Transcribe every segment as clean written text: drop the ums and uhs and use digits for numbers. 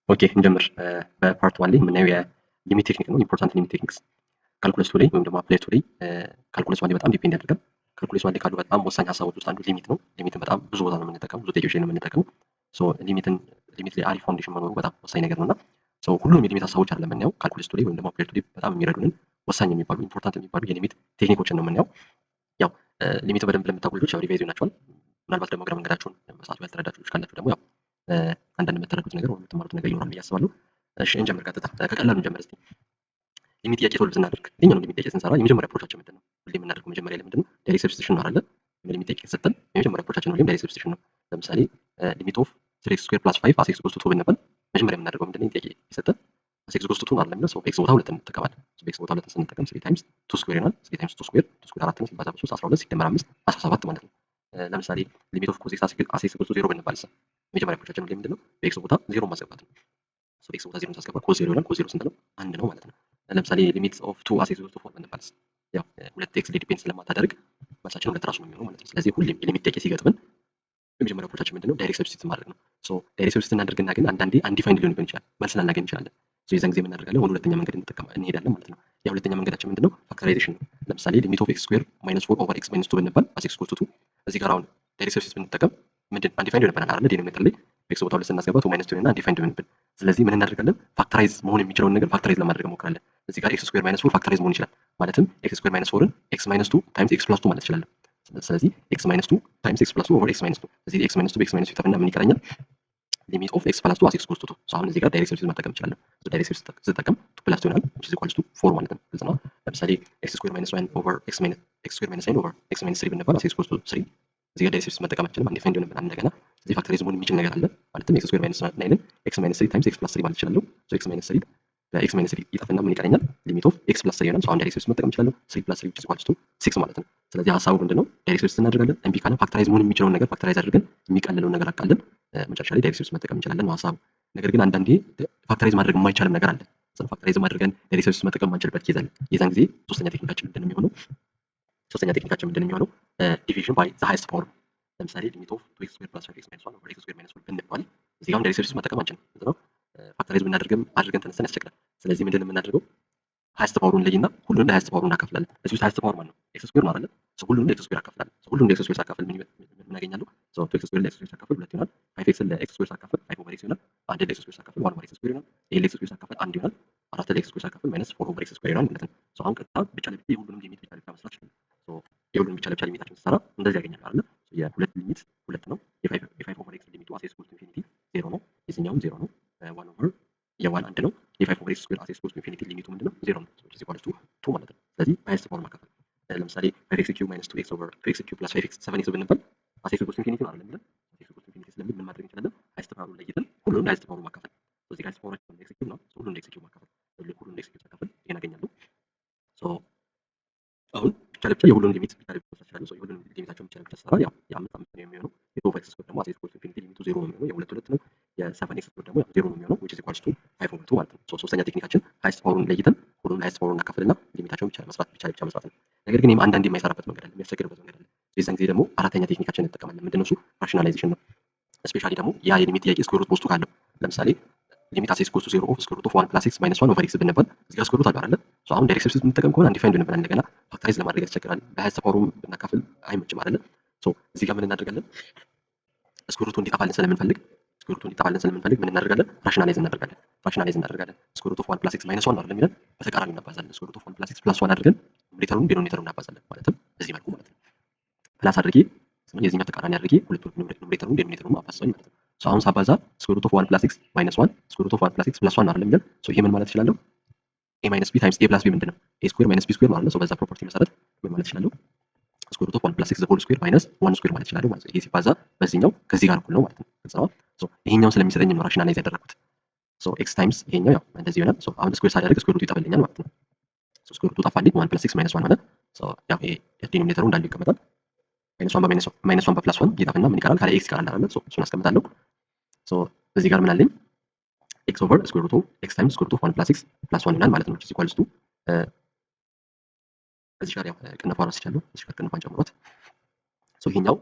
ኦኬ እንጀምር። በፓርት ዋን ላይ የምናየው የሊሚት ቴክኒክ ነው። ኢምፖርታንት ሊሚት ቴክኒክስ ካልኩለስ ቱ ላይ ወይም ደግሞ አፕላይ ቱ ላይ ካልኩለስ ዋን ላይ በጣም ዲፔንድ ያደርጋል። ካልኩለስ ዋን ላይ ካሉ በጣም ወሳኝ ሀሳቦች ውስጥ አንዱ ሊሚት ነው። ሊሚትን በጣም ብዙ ቦታ ነው የምንጠቀመው፣ ብዙ ጥያቄዎች ላይ ነው የምንጠቀመው። ሊሚት ላይ አሪፍ ፋውንዴሽን መኖሩ በጣም ወሳኝ ነገር ነው እና ሁሉም የሊሚት ሀሳቦች አይደለም የምናየው። ካልኩለስ ቱ ላይ ወይም ደግሞ አፕላይ ቱ ላይ በጣም የሚረዱንን ወሳኝ የሚባሉ ኢምፖርታንት የሚባሉ የሊሚት ቴክኒኮችን ነው የምናየው። ያው ሊሚት በደንብ ለምታውቁ ልጆች ያው ሪቫይዝ ይሆናቸዋል። ምናልባት ደግሞ እግረ መንገዳችሁን በሰዓቱ ያልተረዳችሁ ልጆች ካላችሁ ደግሞ ያው አንዳንድ የምትረዱት ነገር ወይ የምትማሩት ነገር ይኖራል ብዬ አስባለሁ። እሺ እንጀምር። ቀጥታ ከቀላሉ እንጀምር እስቲ። ሊሚት ጥያቄ ሶልቭ ስናደርግ የትኛውንም ሊሚት ጥያቄ ስንሰራ የመጀመሪያ አፕሮቻችን ምንድን ነው? ሁሌ የምናደርገው መጀመሪያ ላይ ምንድን ነው? ዳይሬክት ሰብስቲቱሽን ነው አይደለ? ሊሚት ጥያቄ ከተሰጠን የመጀመሪያ አፕሮቻችን ሁሌም ዳይሬክት ሰብስቲቱሽን ነው። ለምሳሌ ሊሚት ኦፍ 3x ስኩዌር ፕላስ 5 አስ ኤክስ ኢኳልስ ቱ 2 ብንባል መጀመሪያ የምናደርገው ምንድን ነው? ጥያቄ ሲሰጠን አስ ኤክስ ኢኳልስ ቱ 2 አይደለም የሚለው ኤክስ ቦታ 2 እንጠቀማለን። ኤክስ ቦታ 2 ስንጠቀም 3 ታይምስ 2 ስኩዌር ይሆናል። 3 ታይምስ 2 ስኩዌር 2 ስኩዌር 4 ነው ሲባዛ በ3 12 ሲደመር 5 17 ማለት ነው። ለምሳሌ ሊሚት ኦፍ ኮስ ኤክስ አስ ኤክስ ኢኳልስ ቱ 0 ብንባል መጀመሪያ አፕሮቻችን ሁሌም ምንድን ነው? በኤክስ ቦታ 0 ማስገባት ነው። ኤክስ ቦታ 0 ሳስገባ ኮስ 0 ይሆናል። ኮስ 0 ስንት ነው? 1 ነው ማለት ነው። ለምሳሌ ሊሚት ኦፍ 2 አስ ኤክስ ኢኳልስ ቱ 4 ብንባልስ ያው ሁለት ኤክስ ላይ ዲፔንድ ስለማታደርግ መልሳችን ሁለት ራሱ ነው የሚሆነው ማለት ነው። ስለዚህ ሁሌም የሊሚት ጥያቄ ሲገጥመን የመጀመሪያ አፕሮቻችን ምንድነው? ዳይሬክት ሰብስቲቱት ማድረግ ነው። ዳይሬክት ሰብስቲቱት እናደርግና ግን አንዳንዴ አንዲፋይንድ ሊሆን ይችላል፣ መልስ ላናገኝ እንችላለን። የዛን ጊዜ የምናደርጋለን ወደ ሁለተኛ መንገድ እንሄዳለን ማለት ነው። ያ ሁለተኛ መንገዳችን ምንድነው? ፋክተራይዜሽን ነው። ለምሳሌ ሊሚት ኦፍ ኤክስ ስኩዌር ማይነስ 4 ኦቨር ኤክስ ማይነስ 2 ብንባል አስ ኤክስ ኢኳልስ ቱ 2 እዚህ ጋር አሁን ዳይሬክት ሰብስቲቱት ብንጠቀም ምንድን አንዲፋይንድ ይሆንብናል አይደል? ዲኖሚኔተር ላይ ኤክስ ቦታ ሁለት ስናስገባ 2 ማይነስ 2 እና አንዲፋይንድ ይሆንብን። ስለዚህ ምን እናደርጋለን? ፋክተራይዝ መሆን የሚችለውን ነገር ፋክተራይዝ ለማድረግ እንሞክራለን። እዚህ ጋር ኤክስ ስኩዌር ማይነስ 4 ፋክተራይዝ መሆን ይችላል። ማለትም ኤክስ ስኩዌር ማይነስ 4ን ኤክስ ማይነስ 2 ታይምስ ኤክስ ፕላስ 2 ማለት ይችላል። ስለዚህ ኤክስ ማይነስ 2 ታይምስ ኤክስ ፕላስ 2 ኦቨር ኤክስ ማይነስ 2 እዚህ ኤክስ ማይነስ 2 በኤክስ ማይነስ 2 ይጠፋና ምን ይቀረኛል? ሊሚት ኦፍ ኤክስ ፕላስ 2 አስ ኤክስ ኢኳልስ ቱ 2 አሁን እዚህ ጋር ዳይሬክት ሰብስቲቱት መጠቀም እችላለሁ። ዳይሬክት ሰብስቲቱት ስጠቀም 2 ፕላስ 2 ይሆናል which is equals to 4 ማለት ነው። ግልጽ ነው። ለምሳሌ ኤክስ ስኩዌር ማይነስ 1 ኦቨር ኤክስ ስኩዌር ማይነስ 9 ኦቨር ኤክስ ማይነስ 3 ብንባል አስ ኤክስ ኢኳልስ ቱ 3 እዚህ ጋር ዳይሬክት ሰብስቲቱት መጠቀም አንችልም። አንዲፋይንድ ይሆንብናል። እንደገና እዚህ ፋክተራይዝ መሆን የሚችል ነገር አለ። ማለትም ኤክስ ስኩዌር ማይነስ 9ን ኤክስ ማይነስ 3 ታይምስ ኤክስ ፕላስ 3 ማለት ይችላል። ኤክስ ማይነስ 3 በኤክስ ማይነስ 3 ይጠፋና ምን ይቀረኛል? ሊሚት ኦፍ ኤክስ ፕላስ 3 ይሆናል። አሁን ዳይሬክት ሰብስቲቱት መጠቀም እችላለሁ። 3 ፕላስ 3 which is equals to 6 ማለት ነው። ስለዚህ ሀሳቡ ምንድነው? ዳይሬክት ሰብስቲቱት እናደርጋለን። ኤምፒ ካለ ፋክተራይዝ መሆን የሚችለውን ነገር ፋክተራይዝ አድርገን የሚቀለለውን ነገር አቃለን መጨረሻ ላይ ዳይሬክት ሰብስቲቱት መጠቀም እንችላለን ነው ሀሳቡ። ነገር ግን አንዳንዴ ፋክተራይዝ ማድረግ የማይቻልም ነገር አለ። ፋክተራይዝ ማድረገን ዳይሬክት ሰብስቲቱት መጠቀም የማንችልበት ኬዝ አለ። የዛን ጊዜ ሶስተኛ ቴክኒካችን ምንድነው የሚሆነው? ዲቪዥን ባይ ዘ ሃይስት ፓወር። ለምሳሌ ሊሚት ኦፍ 2x ስኩዌር ፕላስ 5x ማይነስ 1 ኦቨር ኤክስ ስኩዌር ማይነስ 2 ብንባል እዚህ ጋር ዳይሬክት ሰብስቲቱት መጠቀም አንችልም። ነው ፋክተራይዝ ብናደርግም አድርገን ተነስተን ያስቸግራል። ስለዚህ ምንድነው የምናደርገው? ሃይስት ፓወሩን ለይና ሁሉንም ለሃይስት ፓወሩ እናካፍላለን። እዚህ ውስጥ ሃይስት ፓወር ማለት ነው ኤክስ ስኩዌር ማለት ነው። ሁሉንም ለኤክስ ስኩዌር አካፍላለን። ሁሉንም ለኤክስ ስኩዌር ሳካፍል ምን አገኛለሁ? 2x ስኩዌር ለኤክስ ስኩዌር ሳካፍል 2 ይሆናል። 5x ለኤክስ ስኩዌር ሳካፍል 5 ኦቨር ኤክስ ይሆናል። አንድ ለኤክስ ስኩዌር ሳካፍል 1 ኦቨር ኤክስ ስኩዌር ይሆናል። ይሄ ለኤክስ ስኩዌር ሳካፍል 1 ይሆናል። አራት ለኤክስ ስኩዌር ሳካፍል ማይነስ 4 ኦቨር ኤክስ ስኩዌር ይሆናል ማለት ነው። አሁን ቀጥታ ብቻ ለብቻ የሁሉንም ሊሚት ብቻ ለብቻ መስራት ይችላል። የሁሉንም ብቻ ለብቻ ሊሚታችን ስሰራ እንደዚህ ያገኛል አይደል? የሁለት ሊሚት ሁለት ነው። የ5 ኦቨር ኤክስ ሊሚቱ አስ ኤክስ ኢኳልስ ቱ ኢንፊኒቲ 0 ነው። የዚህኛውም 0 ነው። 1 ኦቨር የ1 አንድ ነው። የ5 ኦቨር ኤክስ ስኩዌር አስ ኤክስ ኢኳልስ ቱ ኢንፊኒቲ ሊሚቱ ምንድነው? 0 ነው። which is equals to 2 ማለት ነው። ስለዚህ ሃይስት ፓወር ማካፈል ለምሳሌ 5x ኪዩብ ማይነስ 2x ኦቨር 2x ኪዩብ ፕላስ 5x 7x ብንባል አስ ኤክስ ኢኳልስ ቱ ኢንፊኒቲ ነው አይደል? የሚለን አስ ኤክስ ኢኳልስ ቱ ኢንፊኒቲ ስለሚል ምን ማድረግ እንችላለን? ሃይስት ፓወሩን ለይተን ሁሉንም ለሃይስት ፓወሩ ማካፈል። ስለዚህ ሃይስት ፓወራችን ኤክስ ኪዩብ ነው። ሁሉንም ለኤክስ ኪዩብ ማካፈል። ሁሉንም ለኤክስ ኪዩብ ሳካፈል ይሄን አገኛለሁ። አሁን ብቻ ለብቻ የሁሉንም ሊሚት ብቻ ለብቻ መስራት ይችላል። የሁሉንም ሊሚታቸውን ብቻ ለብቻ ስራ ያው የ5 5 ነው የሚሆነው። የ2 ኤክስ ስኩዌር ደግሞ አስ ኤክስ ኢኳልስ ቱ ኢንፊኒቲ ሊሚቱ 0 ነው የሚሆነው። የ2 2 ነው። የ7 ኤክስ ስኩዌር ደግሞ 0 ነው የሚሆነው which is equals to 5 over 2 ማለት ነው። ሶስተኛ ቴክኒካችን ሃይስት ፓወሩን ለይተን ሁሉንም ለሃይስት ፓወሩን እናካፍልና ሊሚታቸውን ብቻ ለብቻ መስራት ነው። ነገር ግን አንዳንዴ የማይሰራበት መንገድ አለ፣ የሚያስቸግርበት መንገድ አለ። የዛን ጊዜ ደግሞ አራተኛ ቴክኒካችን እንጠቀማለን። ምንድነው እሱ? ራሽናላይዜሽን ነው። ስፔሻሊ ደግሞ ያ የሊሚት ጥያቄ ስኩዌር ሩት በውስጡ ካለው ለምሳሌ ሊሚት አስ ኤክስ ኢኳልስ ቱ 0 ኦፍ ስኩዌር ሩት ኦፍ 1 ፕላስ ኤክስ ማይነስ 1 ኦቨር ኤክስ ብንባል እዚህ ጋር ስኩዌር ሩት አለ አይደል? አሁን ዳይሬክት ሰብስቲቱት የምንጠቀም ከሆነ አንዲፋይንድ ይሆንብናል። እንደገና ፋክተራይዝ ለማድረግ ያስቸግራል። በሃይስት ፓወሩም ብናካፍል አይመችም አይደል? እዚህ ጋር ምን እናደርጋለን? ስኩዌር ሩቱ እንዲጠፋልን ስለምንፈልግ ምን እናደርጋለን? ራሽናላይዝ እናደርጋለን። ስኩዌር ሩት ኦፍ 1 ፕላስ ኤክስ ማይነስ 1 አይደል የሚለን በተቃራኒ እናባዛለን። ስኩዌር ሩት ኦፍ 1 ፕላስ ኤክስ ፕላስ 1 አድርገን ኑሜሬተሩን ዲኖሚኔተሩን እናባዛለን። ማለትም በዚህ መልኩ ማለት ነው። ፕላስ አድርጌ የዚህኛው ተቃራኒ አድርጌ ሁለቱንም ኑሜሬተሩን ዲኖሚኔተሩን አባዛኝ ማለት ነው። አሁን ሳባዛ ስኩዌር ሩት ኦፍ 1 ፕላስ ኤክስ ማይነስ 1 ስኩዌር ሩት ኦፍ 1 ፕላስ ኤክስ ፕላስ 1 አይደል የሚለን ይሄ ምን ማለት እችላለሁ? ኤ ማይነስ ቢ ታይምስ ኤ ፕላስ ቢ ምንድነው? ኤ ስኩዌር ማይነስ ቢ ስኩዌር ማለት ነው። በዛ ፕሮፐርቲ መሰረት ምን ማለት እችላለሁ? ስኩዌር ሩት ኦፍ 1 ፕላስ ኤክስ ዘ ሆል ስኩዌር ማይነስ 1 ስኩዌር ማለት እችላለሁ ማለት ነው። ይሄ ሲባዛ በዚህኛው ከዚህ ጋር እኩል ነው ማለት ነው። ይሄኛውን ስለሚሰጠኝ ነው ራሽናላይዝ ያደረኩት። ኤክስ ታይምስ ይሄኛው ያው እንደዚህ ይሆናል። አሁን ስኩዌር ሳደርግ ስኩዌር ሩቱ ይጠፋልኛል ማለት ነው። ስኩዌር ሩቱ ጠፋልኝ 1 ፕላስ ኤክስ ማይነስ 1 ሆነ። ያው ይሄ ዲኖሚኔተሩ እንዳለ ይቀመጣል። ማይነስ 1 በፕላስ 1 ይጠፋና ምን ይቀራል? ካለ ኤክስ ይቀራል አይደል? እሱን አስቀምጣለሁ። እዚህ ጋር ምን አለኝ? ኤክስ ኦቨር ስኩዌር ሩት ኦፍ ኤክስ ታይምስ ስኩዌር ሩት ኦፍ 1 ፕላስ ኤክስ ፕላስ 1 ይሆናል ማለት ነው። which is equals to እዚህ ጋር ያው ቅንፏን ረስቻለሁ። እዚህ ጋር ቅንፏን ጨምሯት። ይሄኛው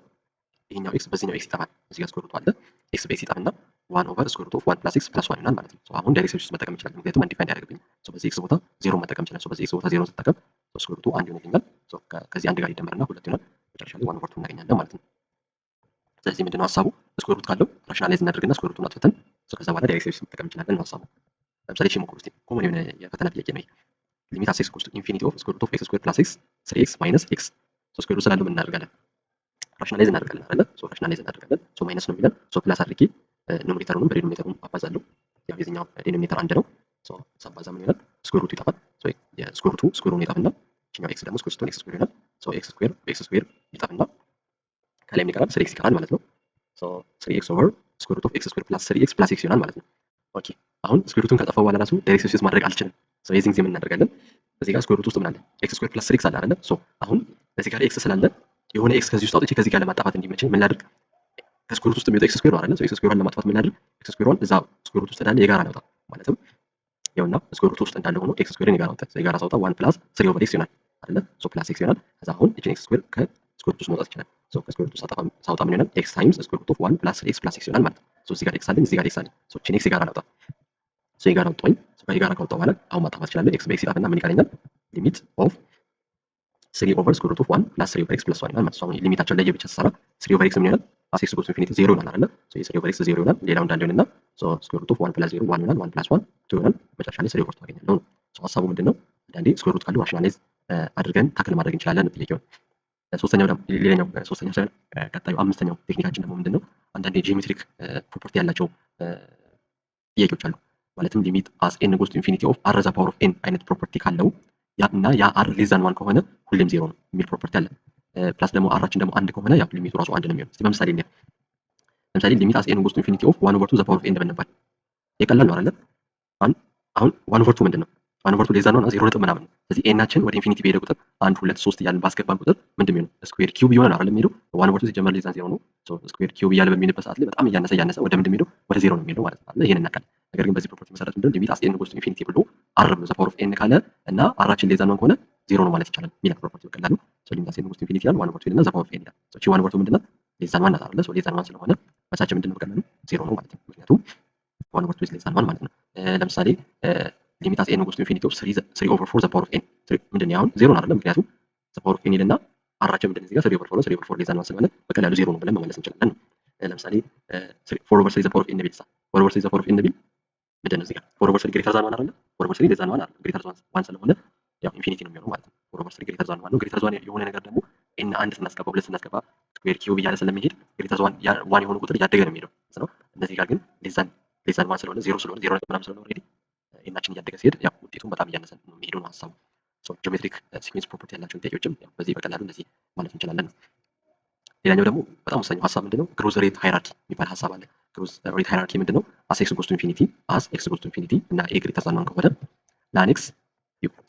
ይሄኛው ኤክስ በዚህኛው ኤክስ ይጠፋል። እዚህ ጋር ስኩዌር ሩቱ አለ። ኤክስ በኤክስ ይጠፋና 1 ኦቨር ስኩዌር ሩት ኦፍ 1 ፕላስ ኤክስ ፕላስ 1 ይሆናል ማለት ነው። አሁን ዳይሬክት ሰብስቲቱሽን መጠቀም ይችላል፣ ምክንያቱም አንዲፋይንድ ያደርግብኝ። በዚህ ኤክስ ቦታ 0 መጠቀም ይችላል። በዚህ ኤክስ ቦታ 0 ስጠቀም ስኩዌር ሩቱ 1 ይሆንልኛል። ከዚህ አንድ ጋር ይደመርና 2 ይሆናል። መጨረሻ ላይ 1 ኦቨር 2 እናገኛለን ማለት ነው። ስለዚህ ምንድነው ሀሳቡ? ስኩዌር ሩት ካለው ራሽናላይዝ እናደርግና ስኩዌር ሩቱን አጥፍተን ከዛ በኋላ ዳይሬክት ሰብስቲቱሽን መጠቀም እንችላለን ነው ሀሳቡ። ለምሳሌ እሺ ሞክሩ እስቲ። ኮመን የሆነ የፈተና ጥያቄ ነው። ሊሚት አስ ኤክስ ጎስ ቱ ኢንፊኒቲ ኦፍ ስኩዌር ሩት ኦፍ ኤክስ ስኩዌር ፕላስ ኤክስ 3ኤክስ ማይነስ ኤክስ ስኩዌር ሩት ስላለው ምን እናደርጋለን? ራሽናላይዝ እናደርጋለን አይደለ? ራሽናላይዝ እናደርጋለን። ማይነስ ነው የሚለን ፕላስ አድርጌ ኑሜሬተሩንም በዲኖሚኔተሩም አባዛለሁ። ያው የዚህኛው ዲኖሚኔተር አንድ ነው። ሳባዛ ምን ይሆናል? ስኩዌር ሩቱ ይጠፋል። የስኩዌር ሩቱ ስኩዌር ሩት ይጠፋና እኛው ኤክስ ደግሞ ስኩዌር ስትሆን ኤክስ ስኩዌር ይሆናል። ኤክስ ስኩዌር በኤክስ ስኩዌር ይጠፋና ከላይ ምን ይቀራል? 3ኤክስ ይቀራል ማለት ነው። 3ኤክስ ኦቨር ስኩዌር ሩት ኦፍ ኤክስ ስኩዌር ፕላስ 3ኤክስ ፕላስ ኤክስ ይሆናል ማለት ነው። ኦኬ አሁን ስኩዌር ሩቱን ከጠፋ በኋላ ራሱ ዳይሬክት ሰብስቲቱት ማድረግ አልችልም። የዚህን ጊዜ ምን እናደርጋለን? እዚህ ጋር ስኩዌር ሩት ውስጥ ምን አለ? ኤክስ ስኩዌር ፕላስ 3ኤክስ አለ አይደለ? አሁን እዚህ ጋር ኤክስ ስላለ የሆነ ኤክስ ከዚህ ውስጥ አውጥቼ ከዚህ ጋር ለማጣፋት እንዲመቸኝ ምን ላድርግ? ከስኩዌር ሩት ውስጥ የሚወጣው ኤክስ ስኩዌር ነው አይደለ? ኤክስ ስኩዌርን ለማጥፋት ምን ላድርግ? ኤክስ ስኩዌርን እዛ ስኩዌር ሩት ውስጥ እንዳለ የጋራ ላውጣ። ማለትም ያውና ስኩዌር ሩት ውስጥ እንዳለ ሆኖ ኤክስ ስኩዌርን የጋራ አውጣ። የጋራ ሳውጣ 1 ፕላስ 3 ኦቨር ኤክስ ይሆናል አይደለ? ፕላስ ኤክስ ይሆናል። ከዛ አሁን እቺን ኤክስ ስኩዌር ከስኩዌር ሩት ውስጥ መውጣት ይችላል። ከስኩዌር ሩት ውስጥ ሳውጣ ምን ይሆናል? ኤክስ ታይምስ ስኩዌር ሩት ኦፍ 1 ፕላስ 3ኤክስ ፕላስ ኤክስ ይሆናል ማለት ነው። እዚህ ጋር ኤክስ አለኝ፣ እዚህ ጋር ኤክስ አለኝ። እቺን ኤክስ የጋራ ላውጣ። የጋራ አውጣኝ። የጋራ ካወጣሁ በኋላ አሁን ማጣፋት እችላለሁ። ኤክስ በኤክስ ይጣፍና ምን ይቀረኛል? ሊሚት ኦፍ 3 ኦቨር ስኩዌር ሩት ኦፍ 1 ፕላስ 3 ኦቨር ኤክስ ፕላስ 1 ይሆናል ማለት ነው። ሊሚታቸውን ለየብቻ ስሰራ 3 ኦቨር ኤክስ ምን ይሆናል? አስ ኤክስ ጎስ ቱ ኢንፊኒቲ 0 ይሆናል አይደለ? 3 ኦቨር ኤክስ 0 ይሆናል። ሌላው እንዳለ ይሆንና ስኩዌር ሩት ኦፍ 1 ፕላስ 0 1 ይሆናል። 1 ፕላስ 1 2 ይሆናል። መጨረሻ ላይ 3 ኦቨር 2 አገኛለሁ ነው። ሀሳቡ ምንድነው? አንዳንዴ ስኩዌር ሩት ካለው ራሽናላይዝ አድርገን ታክል ማድረግ እንችላለን ጥያቄው። ሶስተኛው ደግሞ ሌላኛው ሶስተኛው ሳይሆን ቀጣዩ አምስተኛው ቴክኒካችን ደግሞ ምንድነው? አንዳንዴ ጂኦሜትሪክ ፕሮፐርቲ ያላቸው ጥያቄዎች አሉ። ማለትም ሊሚት አስ ኤን ጎስ ቱ ኢንፊኒቲ ኦፍ አር ዘ ፓወር ኦፍ ኤን አይነት ፕሮፐርቲ ካለው እና ያ አር ሌስ ዛን 1 ከሆነ ሁሌም 0 ነው የሚል ፕሮፐርቲ አለ። ፕላስ ደግሞ አራችን ደግሞ 1 ከሆነ ያው ሊሚቱ ራሱ 1 ነው የሚሆነው። እስቲ በምሳሌ እንያ ለምሳሌ ሊሚት አስ ኤን ጎስ ቱ ኢንፊኒቲ ኦፍ 1 ኦቨር 2 ዘ ፓወር ኦፍ ኤን ብንባል የቀላል ነው አይደል? አሁን 1 ኦቨር 2 ምንድነው? 1 ኦቨር 2 ሌስ ዛን 1 0 ነጥብ ምናምን ነው። ስለዚህ ኤናችን ወደ ኢንፊኒቲ በሄደ ቁጥር 1 2 3 እያልን ባስገባን ቁጥር ምንድነው የሚሆነው? ስኩዌር ኪዩብ ይሆናል አይደል የሚሄደው። 1 ኦቨር 2 ሲጀመር ሌስ ዛን 0 ነው። ስኩዌር ኪዩብ እያለ በሚሄድበት ሰዓት ላይ በጣም እያነሰ ወደ ምንድነው የሚሄደው? ወደ 0 ነው የሚሄደው ማለት ነው። ይሄን እናውቃለን። ነገር ግን በዚህ ፕሮፐርቲ መሰረት ምንድነው ሊሚት አስ ኤን ጎስ ቱ ኢንፊኒቲ ብሎ አር ብሎ ዘ ፓወር ኦፍ ኤን ካለ እና አራችን ሌስ ዛን 1 ከሆነ 0 ነው ማለት ይቻላል የሚል ፕሮፐርቲ በቀላሉ ሊሚት አስ ኤን ጎስ ቱ ኢንፊኒቲ ይላል 1 ኦቨር 2 እና ዘ ፓወር ኦፍ ኤን ይላል። እቺ 1 ኦቨር 2 ምንድነው? ሌስ ዛን 1 አይደለ? ሌስ ዛን 1 ስለሆነ መሳቸው ምንድነው በቀላሉ 0 ነው ማለት ነው። ምክንያቱም 1 ኦቨር 2 ሌስ ዛን 1 ማለት ነው። ለምሳሌ ሊሚት አስ ኤን ጎስ ቱ ኢንፊኒቲ ኦፍ 3 ኦቨር 4 ዘ ፓወር ኦፍ ኤን ምንድነው? አሁን 0 ነው አይደለ? ምክንያቱም ዘ ፓወር ኦፍ ኤን ይልና አራችን ምንድነው እዚህ ጋር 3 ኦቨር 4 ነው። 3 ኦቨር 4 ሌስ ዛን 1 ስለሆነ በቀላሉ 0 ነው ብለን መመለስ እንችላለን። ለምሳሌ 4 ኦቨር 3 ዘ ፓወር ኦፍ ኤን ቢል 4 ኦቨር 3 ዘ ፓወር ኦፍ ኤን ቢል ምንድነው እዚህ ጋር 4 ኦቨር 3 ግሬተር ዛን 1 አይደለ? 4 ኦቨር 3 ሌስ ዛን 1 አይደለ? ግሬተር ዛን 1 ስለሆነ ያው ኢንፊኒቲ ነው የሚሆነው ማለት ነው። 4 ኦቨር 3 ግሬተር ዛን 1 ነው። ግሬተር ዛን የሆነ ነገር ደግሞ ኤን 1 ስናስገባ 2 ስናስገባ ስኩዌር ኪዩብ እያለ ስለሚሄድ ግሬተር ዛን 1 የሆነ ቁጥር እያደገ ነው የሚሄደው ነው። እነዚህ ጋር ግን ሌስ ዛን 1 ስለሆነ 0 ስለሆነ 0 ምናምን ስለሆነ ኦልሬዲ ኤናችን እያደገ ሲሄድ ያው ውጤቱን በጣም እያነሰ ነው የሚሄደው ነው ሀሳቡ። ጂኦሜትሪክ ሲኩዌንስ ፕሮፐርቲ ያላቸውን ጥያቄዎችም ያው በዚህ በቀላሉ እንደዚህ ማለት እንችላለን። ሌላኛው ደግሞ በጣም ወሳኙ ሀሳብ ምንድነው? ግሮዝ ሬት ሃይራርኪ የሚባል ሀሳብ አለ። ግሮዝ ሬት ሃይራርኪ ምንድነው? አስ ኤክስ ጎስ ቱ ኢንፊኒቲ እና ኤ ግሬተር ዛን 1 ከሆነ ላኔክስ